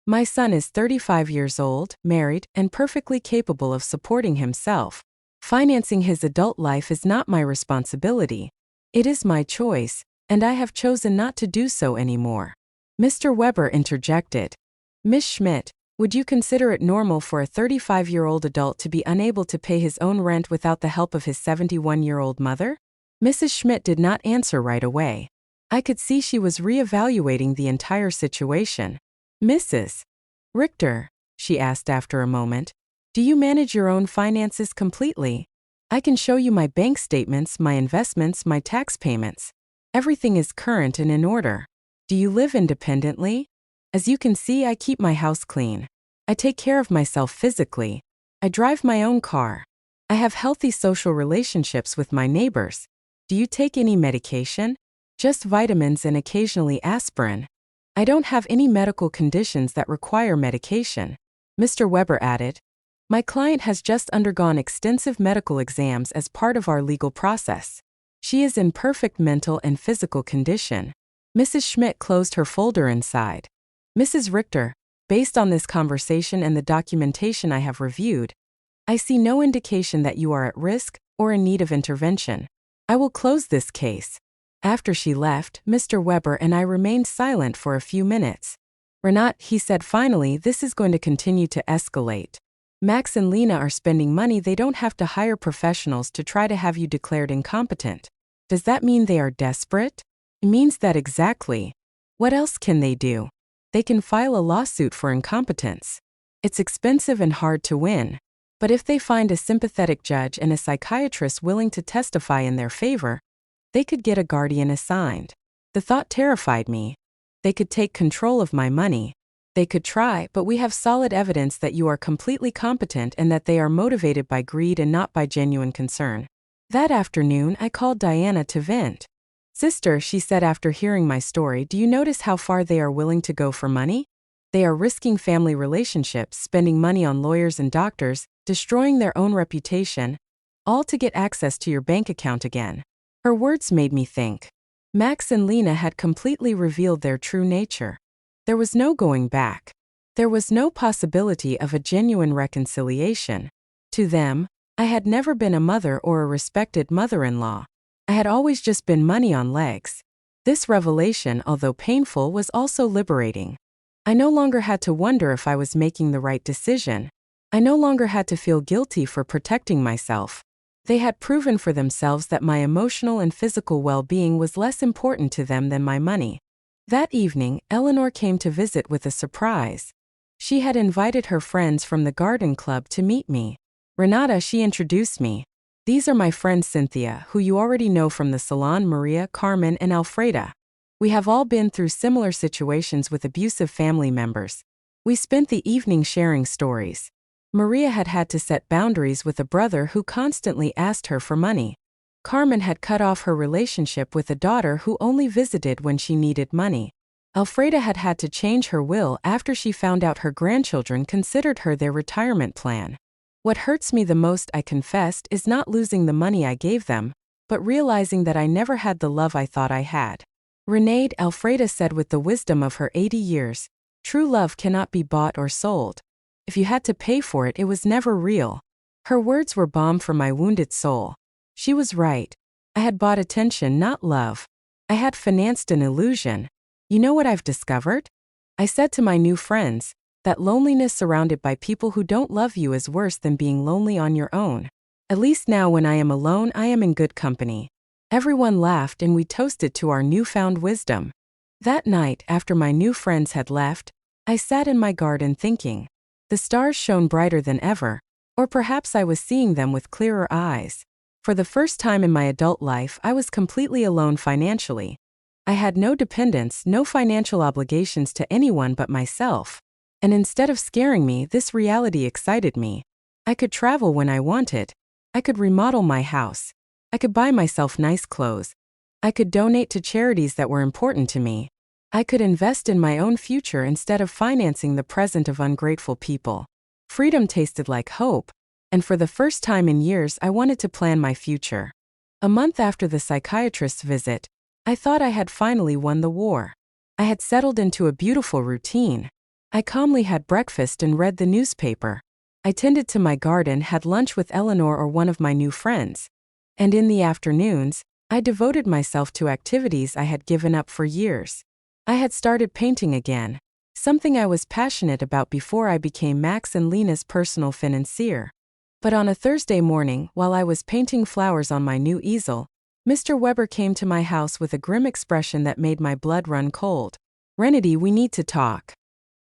My son is 35 years old, married, and perfectly capable of supporting himself. Financing his adult life is not my responsibility. It is my choice, and I have chosen not to do so anymore. Mr. Weber interjected. Miss Schmidt, would you consider it normal for a 35-year-old adult to be unable to pay his own rent without the help of his 71-year-old mother? Mrs. Schmidt did not answer right away. I could see she was reevaluating the entire situation. Mrs. Richter, she asked after a moment, do you manage your own finances completely? I can show you my bank statements, my investments, my tax payments. Everything is current and in order. Do you live independently? As you can see, I keep my house clean. I take care of myself physically. I drive my own car. I have healthy social relationships with my neighbors. Do you take any medication? Just vitamins and occasionally aspirin. I don't have any medical conditions that require medication. Mr. Weber added, my client has just undergone extensive medical exams as part of our legal process. She is in perfect mental and physical condition. Mrs. Schmidt closed her folder and sighed. Mrs. Richter, based on this conversation and the documentation I have reviewed, I see no indication that you are at risk or in need of intervention. I will close this case. After she left, Mr. Weber and I remained silent for a few minutes. Renat, he said finally, this is going to continue to escalate. Max and Lena are spending money they don't have to hire professionals to try to have you declared incompetent. Does that mean they are desperate? It means that exactly. What else can they do? They can file a lawsuit for incompetence. It's expensive and hard to win. But if they find a sympathetic judge and a psychiatrist willing to testify in their favor, they could get a guardian assigned. The thought terrified me. They could take control of my money. They could try, but we have solid evidence that you are completely competent and that they are motivated by greed and not by genuine concern. That afternoon, I called Diana to vent. Sister, she said after hearing my story, do you notice how far they are willing to go for money? They are risking family relationships, spending money on lawyers and doctors, destroying their own reputation, all to get access to your bank account again. Her words made me think. Max and Lena had completely revealed their true nature. There was no going back. There was no possibility of a genuine reconciliation. To them, I had never been a mother or a respected mother-in-law. I had always just been money on legs. This revelation, although painful, was also liberating. I no longer had to wonder if I was making the right decision. I no longer had to feel guilty for protecting myself. They had proven for themselves that my emotional and physical well-being was less important to them than my money. That evening, Eleanor came to visit with a surprise. She had invited her friends from the garden club to meet me. Renata, she introduced me. These are my friends Cynthia, who you already know from the salon, Maria, Carmen, and Alfreda. We have all been through similar situations with abusive family members. We spent the evening sharing stories. Maria had had to set boundaries with a brother who constantly asked her for money. Carmen had cut off her relationship with a daughter who only visited when she needed money. Alfreda had had to change her will after she found out her grandchildren considered her their retirement plan. What hurts me the most, I confessed, is not losing the money I gave them, but realizing that I never had the love I thought I had. Renee, Alfreda said with the wisdom of her 80 years, true love cannot be bought or sold. If you had to pay for it, it was never real. Her words were balm for my wounded soul. She was right. I had bought attention, not love. I had financed an illusion. You know what I've discovered? I said to my new friends, that loneliness surrounded by people who don't love you is worse than being lonely on your own. At least now when I am alone, I am in good company. Everyone laughed and we toasted to our newfound wisdom. That night, after my new friends had left, I sat in my garden thinking. The stars shone brighter than ever, or perhaps I was seeing them with clearer eyes. For the first time in my adult life, I was completely alone financially. I had no dependents, no financial obligations to anyone but myself. And instead of scaring me, this reality excited me. I could travel when I wanted. I could remodel my house. I could buy myself nice clothes. I could donate to charities that were important to me. I could invest in my own future instead of financing the present of ungrateful people. Freedom tasted like hope, and for the first time in years I wanted to plan my future. A month after the psychiatrist's visit, I thought I had finally won the war. I had settled into a beautiful routine. I calmly had breakfast and read the newspaper. I tended to my garden, had lunch with Eleanor or one of my new friends. And in the afternoons, I devoted myself to activities I had given up for years. I had started painting again, something I was passionate about before I became Max and Lena's personal financier. But on a Thursday morning, while I was painting flowers on my new easel, Mr. Weber came to my house with a grim expression that made my blood run cold. Renedy, we need to talk.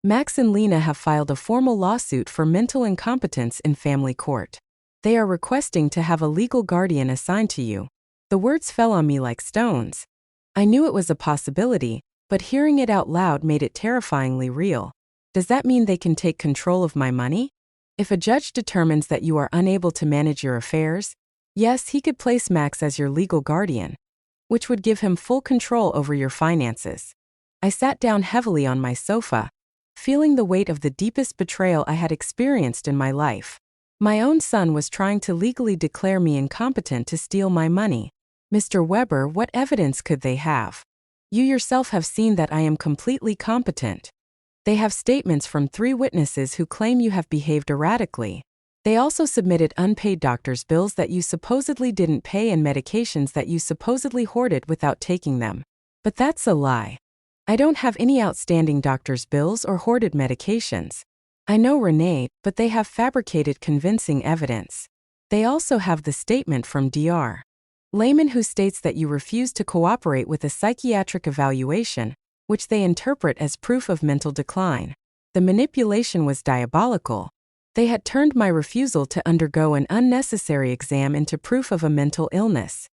Max and Lena have filed a formal lawsuit for mental incompetence in family court. They are requesting to have a legal guardian assigned to you. The words fell on me like stones. I knew it was a possibility, but hearing it out loud made it terrifyingly real. Does that mean they can take control of my money? If a judge determines that you are unable to manage your affairs, yes, he could place Max as your legal guardian, which would give him full control over your finances. I sat down heavily on my sofa, feeling the weight of the deepest betrayal I had experienced in my life. My own son was trying to legally declare me incompetent to steal my money. Mr. Weber, what evidence could they have? You yourself have seen that I am completely competent. They have statements from 3 witnesses who claim you have behaved erratically. They also submitted unpaid doctor's bills that you supposedly didn't pay and medications that you supposedly hoarded without taking them. But that's a lie. I don't have any outstanding doctor's bills or hoarded medications. I know Renee, but they have fabricated convincing evidence. They also have the statement from Dr. Lehman who states that you refused to cooperate with a psychiatric evaluation, which they interpret as proof of mental decline. The manipulation was diabolical. They had turned my refusal to undergo an unnecessary exam into proof of a mental illness.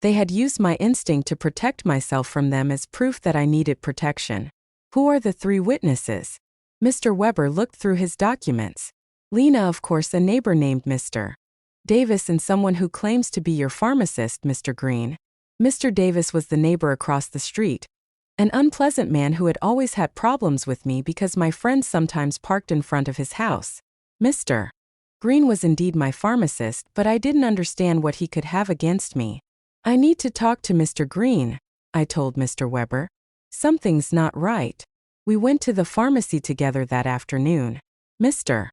They had used my instinct to protect myself from them as proof that I needed protection. Who are the 3 witnesses? Mr. Weber looked through his documents. Lena, of course, a neighbor named Mr. Davis, and someone who claims to be your pharmacist, Mr. Green. Mr. Davis was the neighbor across the street, an unpleasant man who had always had problems with me because my friends sometimes parked in front of his house. Mr. Green was indeed my pharmacist, but I didn't understand what he could have against me. I need to talk to Mr. Green, I told Mr. Weber. Something's not right. We went to the pharmacy together that afternoon. Mr.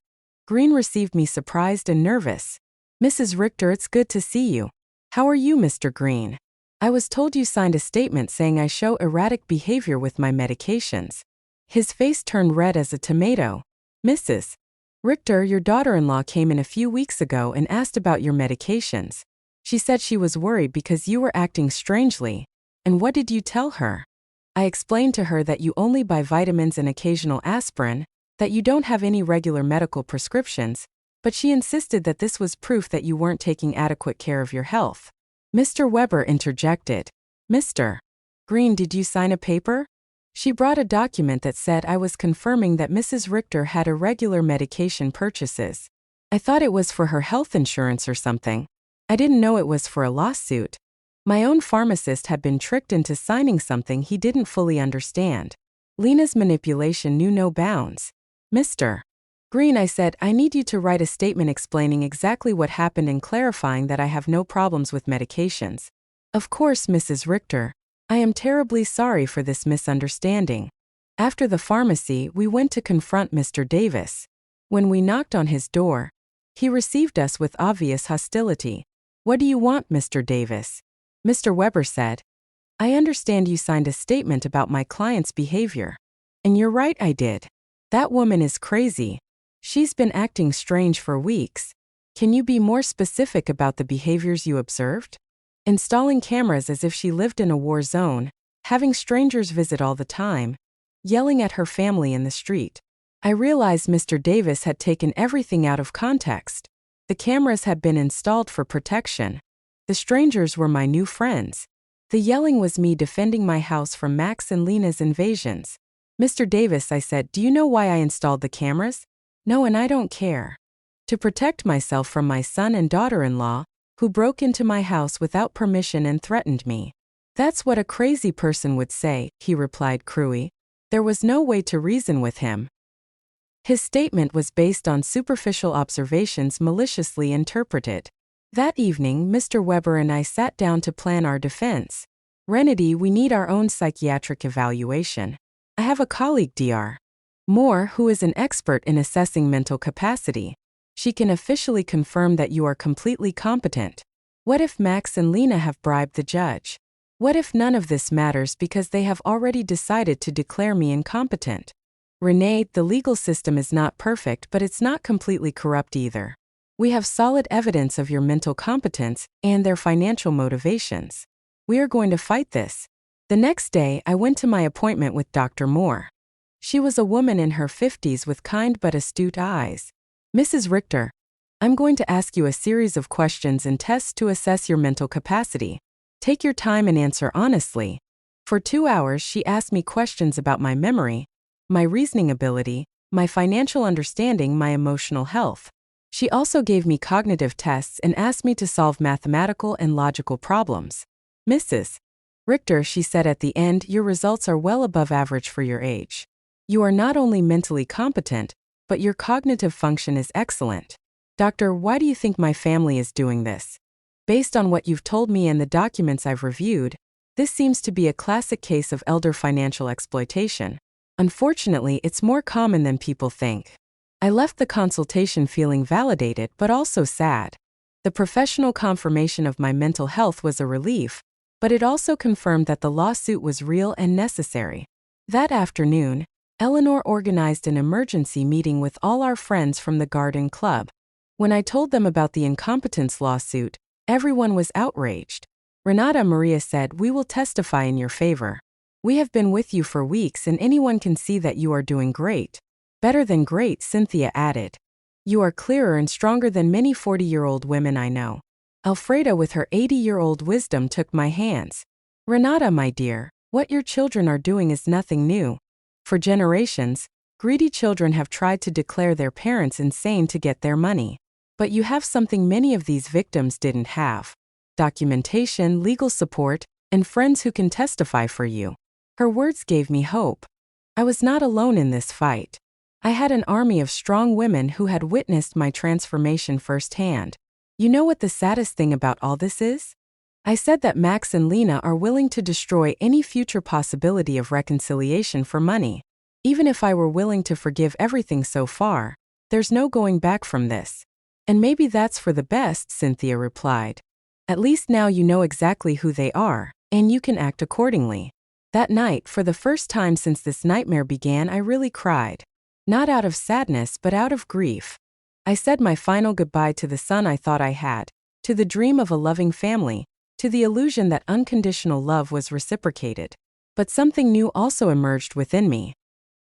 Green received me surprised and nervous. Mrs. Richter, it's good to see you. How are you, Mr. Green? I was told you signed a statement saying I show erratic behavior with my medications. His face turned red as a tomato. Mrs. Richter, your daughter-in-law came in a few weeks ago and asked about your medications. She said she was worried because you were acting strangely. And what did you tell her? I explained to her that you only buy vitamins and occasional aspirin, that you don't have any regular medical prescriptions, but she insisted that this was proof that you weren't taking adequate care of your health. Mr. Weber interjected. Mr. Green, did you sign a paper? She brought a document that said I was confirming that Mrs. Richter had irregular medication purchases. I thought it was for her health insurance or something. I didn't know it was for a lawsuit. My own pharmacist had been tricked into signing something he didn't fully understand. Lena's manipulation knew no bounds. Mr. Green, I said, I need you to write a statement explaining exactly what happened and clarifying that I have no problems with medications. Of course, Mrs. Richter, I am terribly sorry for this misunderstanding. After the pharmacy, we went to confront Mr. Davis. When we knocked on his door, he received us with obvious hostility. What do you want, Mr. Davis? Mr. Weber said, I understand you signed a statement about my client's behavior. And you're right, I did. That woman is crazy. She's been acting strange for weeks. Can you be more specific about the behaviors you observed? Installing cameras as if she lived in a war zone, having strangers visit all the time, yelling at her family in the street. I realized Mr. Davis had taken everything out of context. The cameras had been installed for protection. The strangers were my new friends. The yelling was me defending my house from Max and Lena's invasions. Mr. Davis, I said, do you know why I installed the cameras? No, and I don't care. To protect myself from my son and daughter-in-law, who broke into my house without permission and threatened me. That's what a crazy person would say, he replied cruelly. There was no way to reason with him. His statement was based on superficial observations maliciously interpreted. That evening, Mr. Weber and I sat down to plan our defense. Renedy, we need our own psychiatric evaluation. I have a colleague, Dr. Moore, who is an expert in assessing mental capacity. She can officially confirm that you are completely competent. What if Max and Lena have bribed the judge? What if none of this matters because they have already decided to declare me incompetent? Renee, the legal system is not perfect, but it's not completely corrupt either. We have solid evidence of your mental competence and their financial motivations. We are going to fight this. The next day, I went to my appointment with Dr. Moore. She was a woman in her 50s with kind but astute eyes. Mrs. Richter, I'm going to ask you a series of questions and tests to assess your mental capacity. Take your time and answer honestly. For 2 hours, she asked me questions about my memory, my reasoning ability, my financial understanding, my emotional health. She also gave me cognitive tests and asked me to solve mathematical and logical problems. Mrs. Richter, she said at the end, your results are well above average for your age. You are not only mentally competent, but your cognitive function is excellent. Doctor, why do you think my family is doing this? Based on what you've told me and the documents I've reviewed, this seems to be a classic case of elder financial exploitation. Unfortunately, it's more common than people think. I left the consultation feeling validated but also sad. The professional confirmation of my mental health was a relief, but it also confirmed that the lawsuit was real and necessary. That afternoon, Eleanor organized an emergency meeting with all our friends from the Garden Club. When I told them about the incompetence lawsuit, everyone was outraged. Renata Maria said, "We will testify in your favor. We have been with you for weeks and anyone can see that you are doing great." "Better than great," Cynthia added. "You are clearer and stronger than many 40-year-old women I know." Alfreda, with her 80-year-old wisdom, took my hands. "Renata, my dear, what your children are doing is nothing new. For generations, greedy children have tried to declare their parents insane to get their money. But you have something many of these victims didn't have: documentation, legal support, and friends who can testify for you." Her words gave me hope. I was not alone in this fight. I had an army of strong women who had witnessed my transformation firsthand. You know what the saddest thing about all this is? I said that Max and Lena are willing to destroy any future possibility of reconciliation for money. Even if I were willing to forgive everything so far, there's no going back from this. And maybe that's for the best, Cynthia replied. At least now you know exactly who they are, and you can act accordingly. That night, for the first time since this nightmare began, I really cried. Not out of sadness, but out of grief. I said my final goodbye to the son I thought I had, to the dream of a loving family, to the illusion that unconditional love was reciprocated. But something new also emerged within me.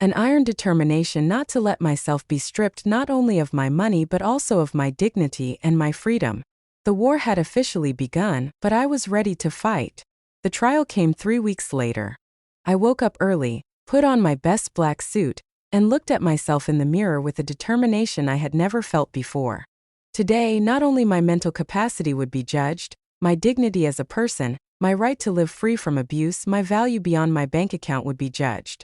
An iron determination not to let myself be stripped not only of my money but also of my dignity and my freedom. The war had officially begun, but I was ready to fight. The trial came 3 weeks later. I woke up early, put on my best black suit, and looked at myself in the mirror with a determination I had never felt before. Today, not only my mental capacity would be judged, my dignity as a person, my right to live free from abuse, my value beyond my bank account would be judged.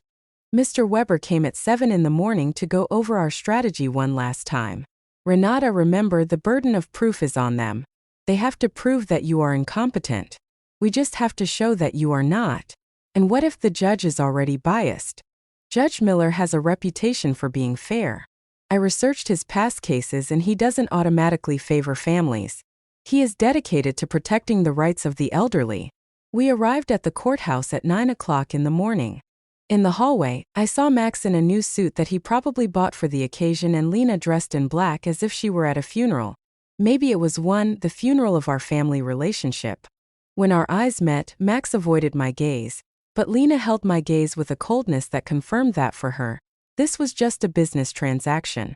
Mr. Weber came at 7 in the morning to go over our strategy one last time. "Renata, remember, the burden of proof is on them. They have to prove that you are incompetent. We just have to show that you are not. And what if the judge is already biased? Judge Miller has a reputation for being fair. I researched his past cases and he doesn't automatically favor families. He is dedicated to protecting the rights of the elderly." We arrived at the courthouse at 9 o'clock in the morning. In the hallway, I saw Max in a new suit that he probably bought for the occasion and Lena dressed in black as if she were at a funeral. Maybe it was the funeral of our family relationship. When our eyes met, Max avoided my gaze, but Lena held my gaze with a coldness that confirmed that for her, this was just a business transaction.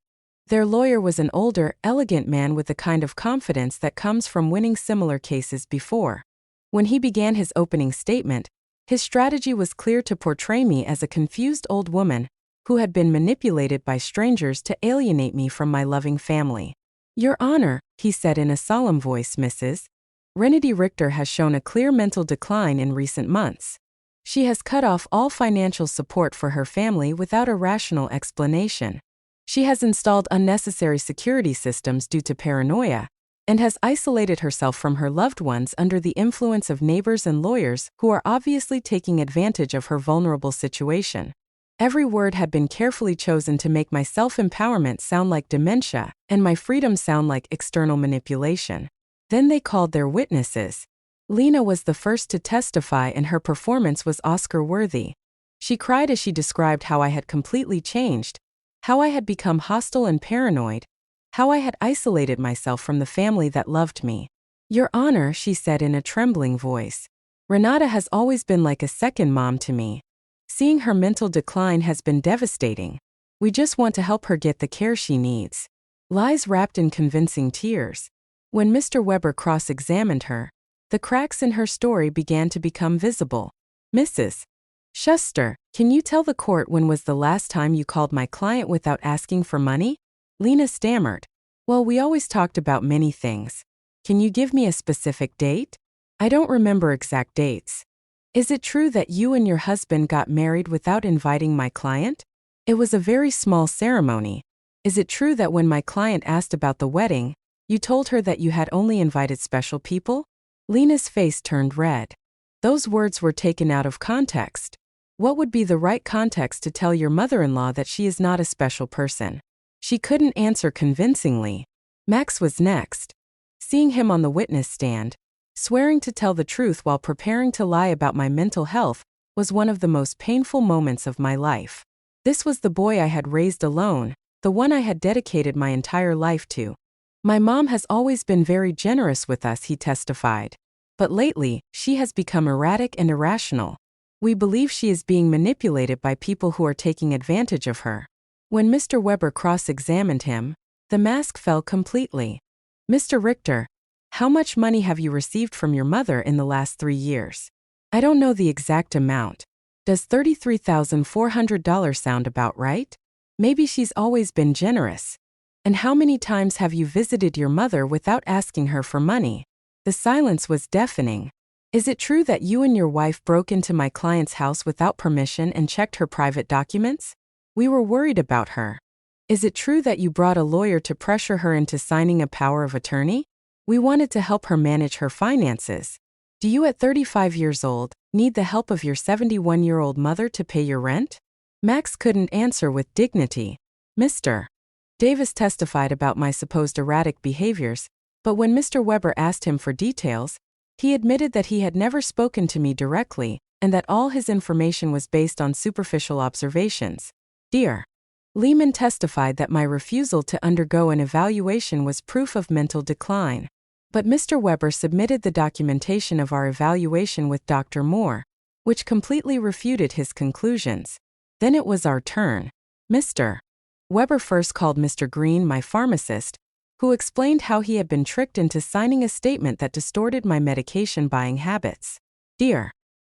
Their lawyer was an older, elegant man with the kind of confidence that comes from winning similar cases before. When he began his opening statement, his strategy was clear: to portray me as a confused old woman who had been manipulated by strangers to alienate me from my loving family. "Your Honor," he said in a solemn voice, "Mrs. Renedy Richter has shown a clear mental decline in recent months. She has cut off all financial support for her family without a rational explanation. She has installed unnecessary security systems due to paranoia, and has isolated herself from her loved ones under the influence of neighbors and lawyers who are obviously taking advantage of her vulnerable situation." Every word had been carefully chosen to make my self-empowerment sound like dementia, and my freedom sound like external manipulation. Then they called their witnesses. Lena was the first to testify and her performance was Oscar-worthy. She cried as she described how I had completely changed, how I had become hostile and paranoid, how I had isolated myself from the family that loved me. "Your Honor," she said in a trembling voice, "Renata has always been like a second mom to me. Seeing her mental decline has been devastating. We just want to help her get the care she needs." Lies wrapped in convincing tears. When Mr. Weber cross-examined her, the cracks in her story began to become visible. "Mrs. Schuster, can you tell the court when was the last time you called my client without asking for money?" Lena stammered. "Well, we always talked about many things. Can you give me a specific date?" "I don't remember exact dates." "Is it true that you and your husband got married without inviting my client?" "It was a very small ceremony." "Is it true that when my client asked about the wedding, You told her that you had only invited special people? Lena's face turned red. Those words were taken out of context. What would be the right context to tell your mother-in-law that she is not a special person? She couldn't answer convincingly. Max was next. Seeing him on the witness stand, swearing to tell the truth while preparing to lie about my mental health, was one of the most painful moments of my life. This was the boy I had raised alone, the one I had dedicated my entire life to. My mom has always been very generous with us, he testified. But lately, she has become erratic and irrational. We believe she is being manipulated by people who are taking advantage of her. When Mr. Weber cross-examined him, the mask fell completely. Mr. Richter, how much money have you received from your mother in the last 3 years? I don't know the exact amount. Does $33,400 sound about right? Maybe she's always been generous. And how many times have you visited your mother without asking her for money? The silence was deafening. Is it true that you and your wife broke into my client's house without permission and checked her private documents? We were worried about her. Is it true that you brought a lawyer to pressure her into signing a power of attorney? We wanted to help her manage her finances. Do you, at 35 years old, need the help of your 71-year-old mother to pay your rent? Max couldn't answer with dignity. Mr. Davis testified about my supposed erratic behaviors, but when Mr. Weber asked him for details, he admitted that he had never spoken to me directly and that all his information was based on superficial observations. Dear Lehman testified that my refusal to undergo an evaluation was proof of mental decline. But Mr. Weber submitted the documentation of our evaluation with Dr. Moore, which completely refuted his conclusions. Then it was our turn. Mr. Weber first called Mr. Green, my pharmacist, who explained how he had been tricked into signing a statement that distorted my medication buying habits. Dear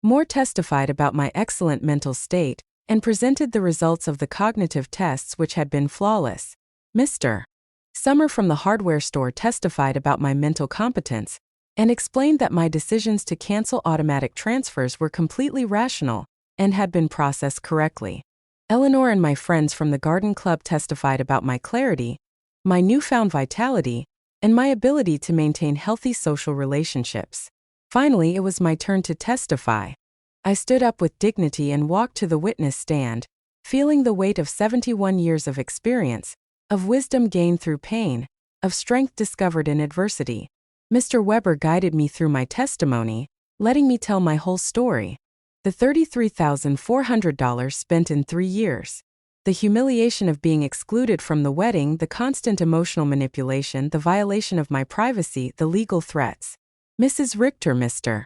Moore testified about my excellent mental state and presented the results of the cognitive tests, which had been flawless. Mr. Summer from the hardware store testified about my mental competence and explained that my decisions to cancel automatic transfers were completely rational and had been processed correctly. Eleanor and my friends from the Garden Club testified about my clarity, my newfound vitality, and my ability to maintain healthy social relationships. Finally, it was my turn to testify. I stood up with dignity and walked to the witness stand, feeling the weight of 71 years of experience, of wisdom gained through pain, of strength discovered in adversity. Mr. Weber guided me through my testimony, letting me tell my whole story. The $33,400 spent in 3 years. The humiliation of being excluded from the wedding, the constant emotional manipulation, the violation of my privacy, the legal threats. Mrs. Richter, Mr.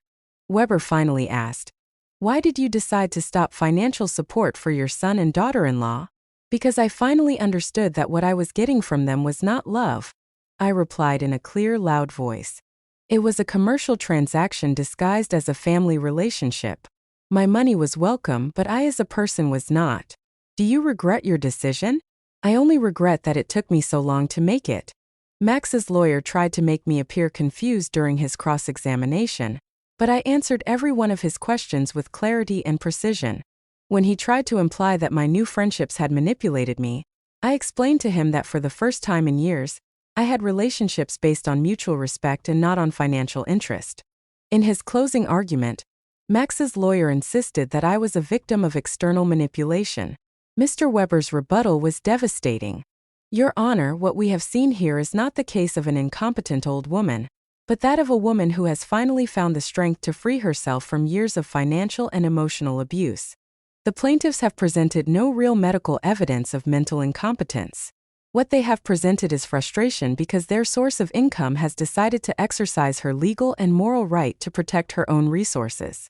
Weber finally asked, why did you decide to stop financial support for your son and daughter-in-law? Because I finally understood that what I was getting from them was not love. I replied in a clear, loud voice. It was a commercial transaction disguised as a family relationship. My money was welcome, but I as a person was not. Do you regret your decision? I only regret that it took me so long to make it. Max's lawyer tried to make me appear confused during his cross-examination, but I answered every one of his questions with clarity and precision. When he tried to imply that my new friendships had manipulated me, I explained to him that for the first time in years, I had relationships based on mutual respect and not on financial interest. In his closing argument, Max's lawyer insisted that I was a victim of external manipulation. Mr. Weber's rebuttal was devastating. Your Honor, what we have seen here is not the case of an incompetent old woman, but that of a woman who has finally found the strength to free herself from years of financial and emotional abuse. The plaintiffs have presented no real medical evidence of mental incompetence. What they have presented is frustration because their source of income has decided to exercise her legal and moral right to protect her own resources.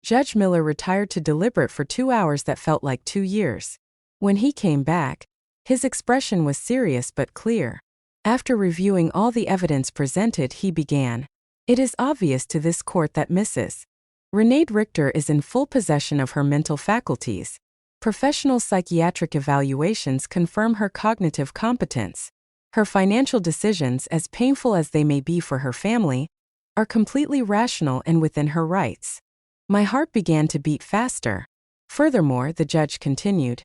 Judge Miller retired to deliberate for 2 hours that felt like 2 years. When he came back, his expression was serious but clear. After reviewing all the evidence presented, he began. It is obvious to this court that Mrs. Renee Richter is in full possession of her mental faculties. Professional psychiatric evaluations confirm her cognitive competence. Her financial decisions, as painful as they may be for her family, are completely rational and within her rights. My heart began to beat faster. Furthermore, the judge continued,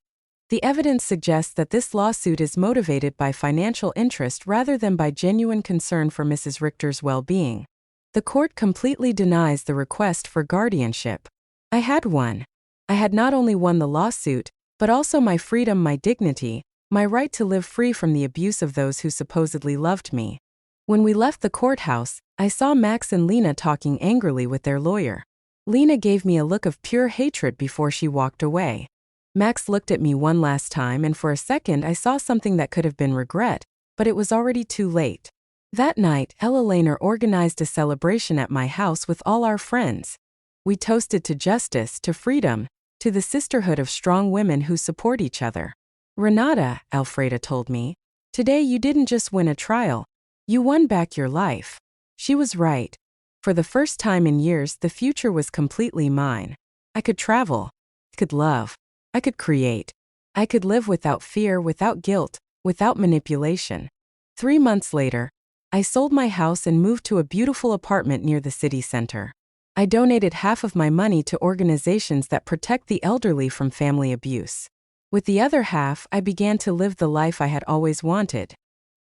The evidence suggests that this lawsuit is motivated by financial interest rather than by genuine concern for Mrs. Richter's well-being. The court completely denies the request for guardianship. I had won. I had not only won the lawsuit, but also my freedom, my dignity, my right to live free from the abuse of those who supposedly loved me. When we left the courthouse, I saw Max and Lena talking angrily with their lawyer. Lena gave me a look of pure hatred before she walked away. Max looked at me one last time, and for a second I saw something that could have been regret, but it was already too late. That night, Ella Lehner organized a celebration at my house with all our friends. We toasted to justice, to freedom, to the sisterhood of strong women who support each other. Renata, Alfreda told me, today you didn't just win a trial, you won back your life. She was right. For the first time in years, the future was completely mine. I could travel, could love, I could create. I could live without fear, without guilt, without manipulation. 3 months later, I sold my house and moved to a beautiful apartment near the city center. I donated half of my money to organizations that protect the elderly from family abuse. With the other half, I began to live the life I had always wanted.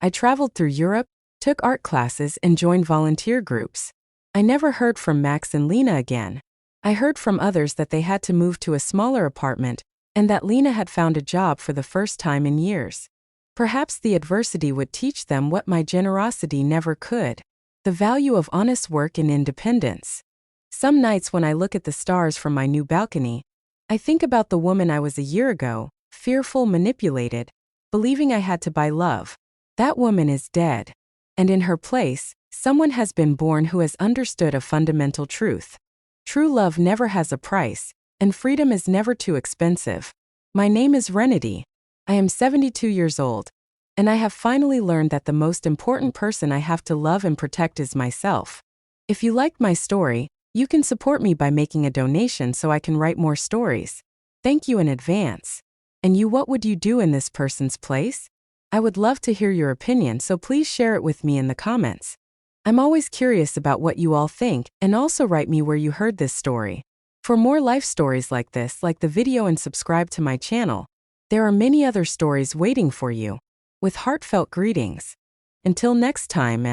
I traveled through Europe, took art classes, and joined volunteer groups. I never heard from Max and Lena again. I heard from others that they had to move to a smaller apartment, and that Lena had found a job for the first time in years. Perhaps the adversity would teach them what my generosity never could: the value of honest work and independence. Some nights when I look at the stars from my new balcony, I think about the woman I was a year ago, fearful, manipulated, believing I had to buy love. That woman is dead. And in her place, someone has been born who has understood a fundamental truth. True love never has a price, and freedom is never too expensive. My name is Renity. I am 72 years old, and I have finally learned that the most important person I have to love and protect is myself. If you liked my story, you can support me by making a donation so I can write more stories. Thank you in advance. And you, what would you do in this person's place? I would love to hear your opinion, so please share it with me in the comments. I'm always curious about what you all think, and also write me where you heard this story. For more life stories like this, like the video and subscribe to my channel. There are many other stories waiting for you. With heartfelt greetings. Until next time,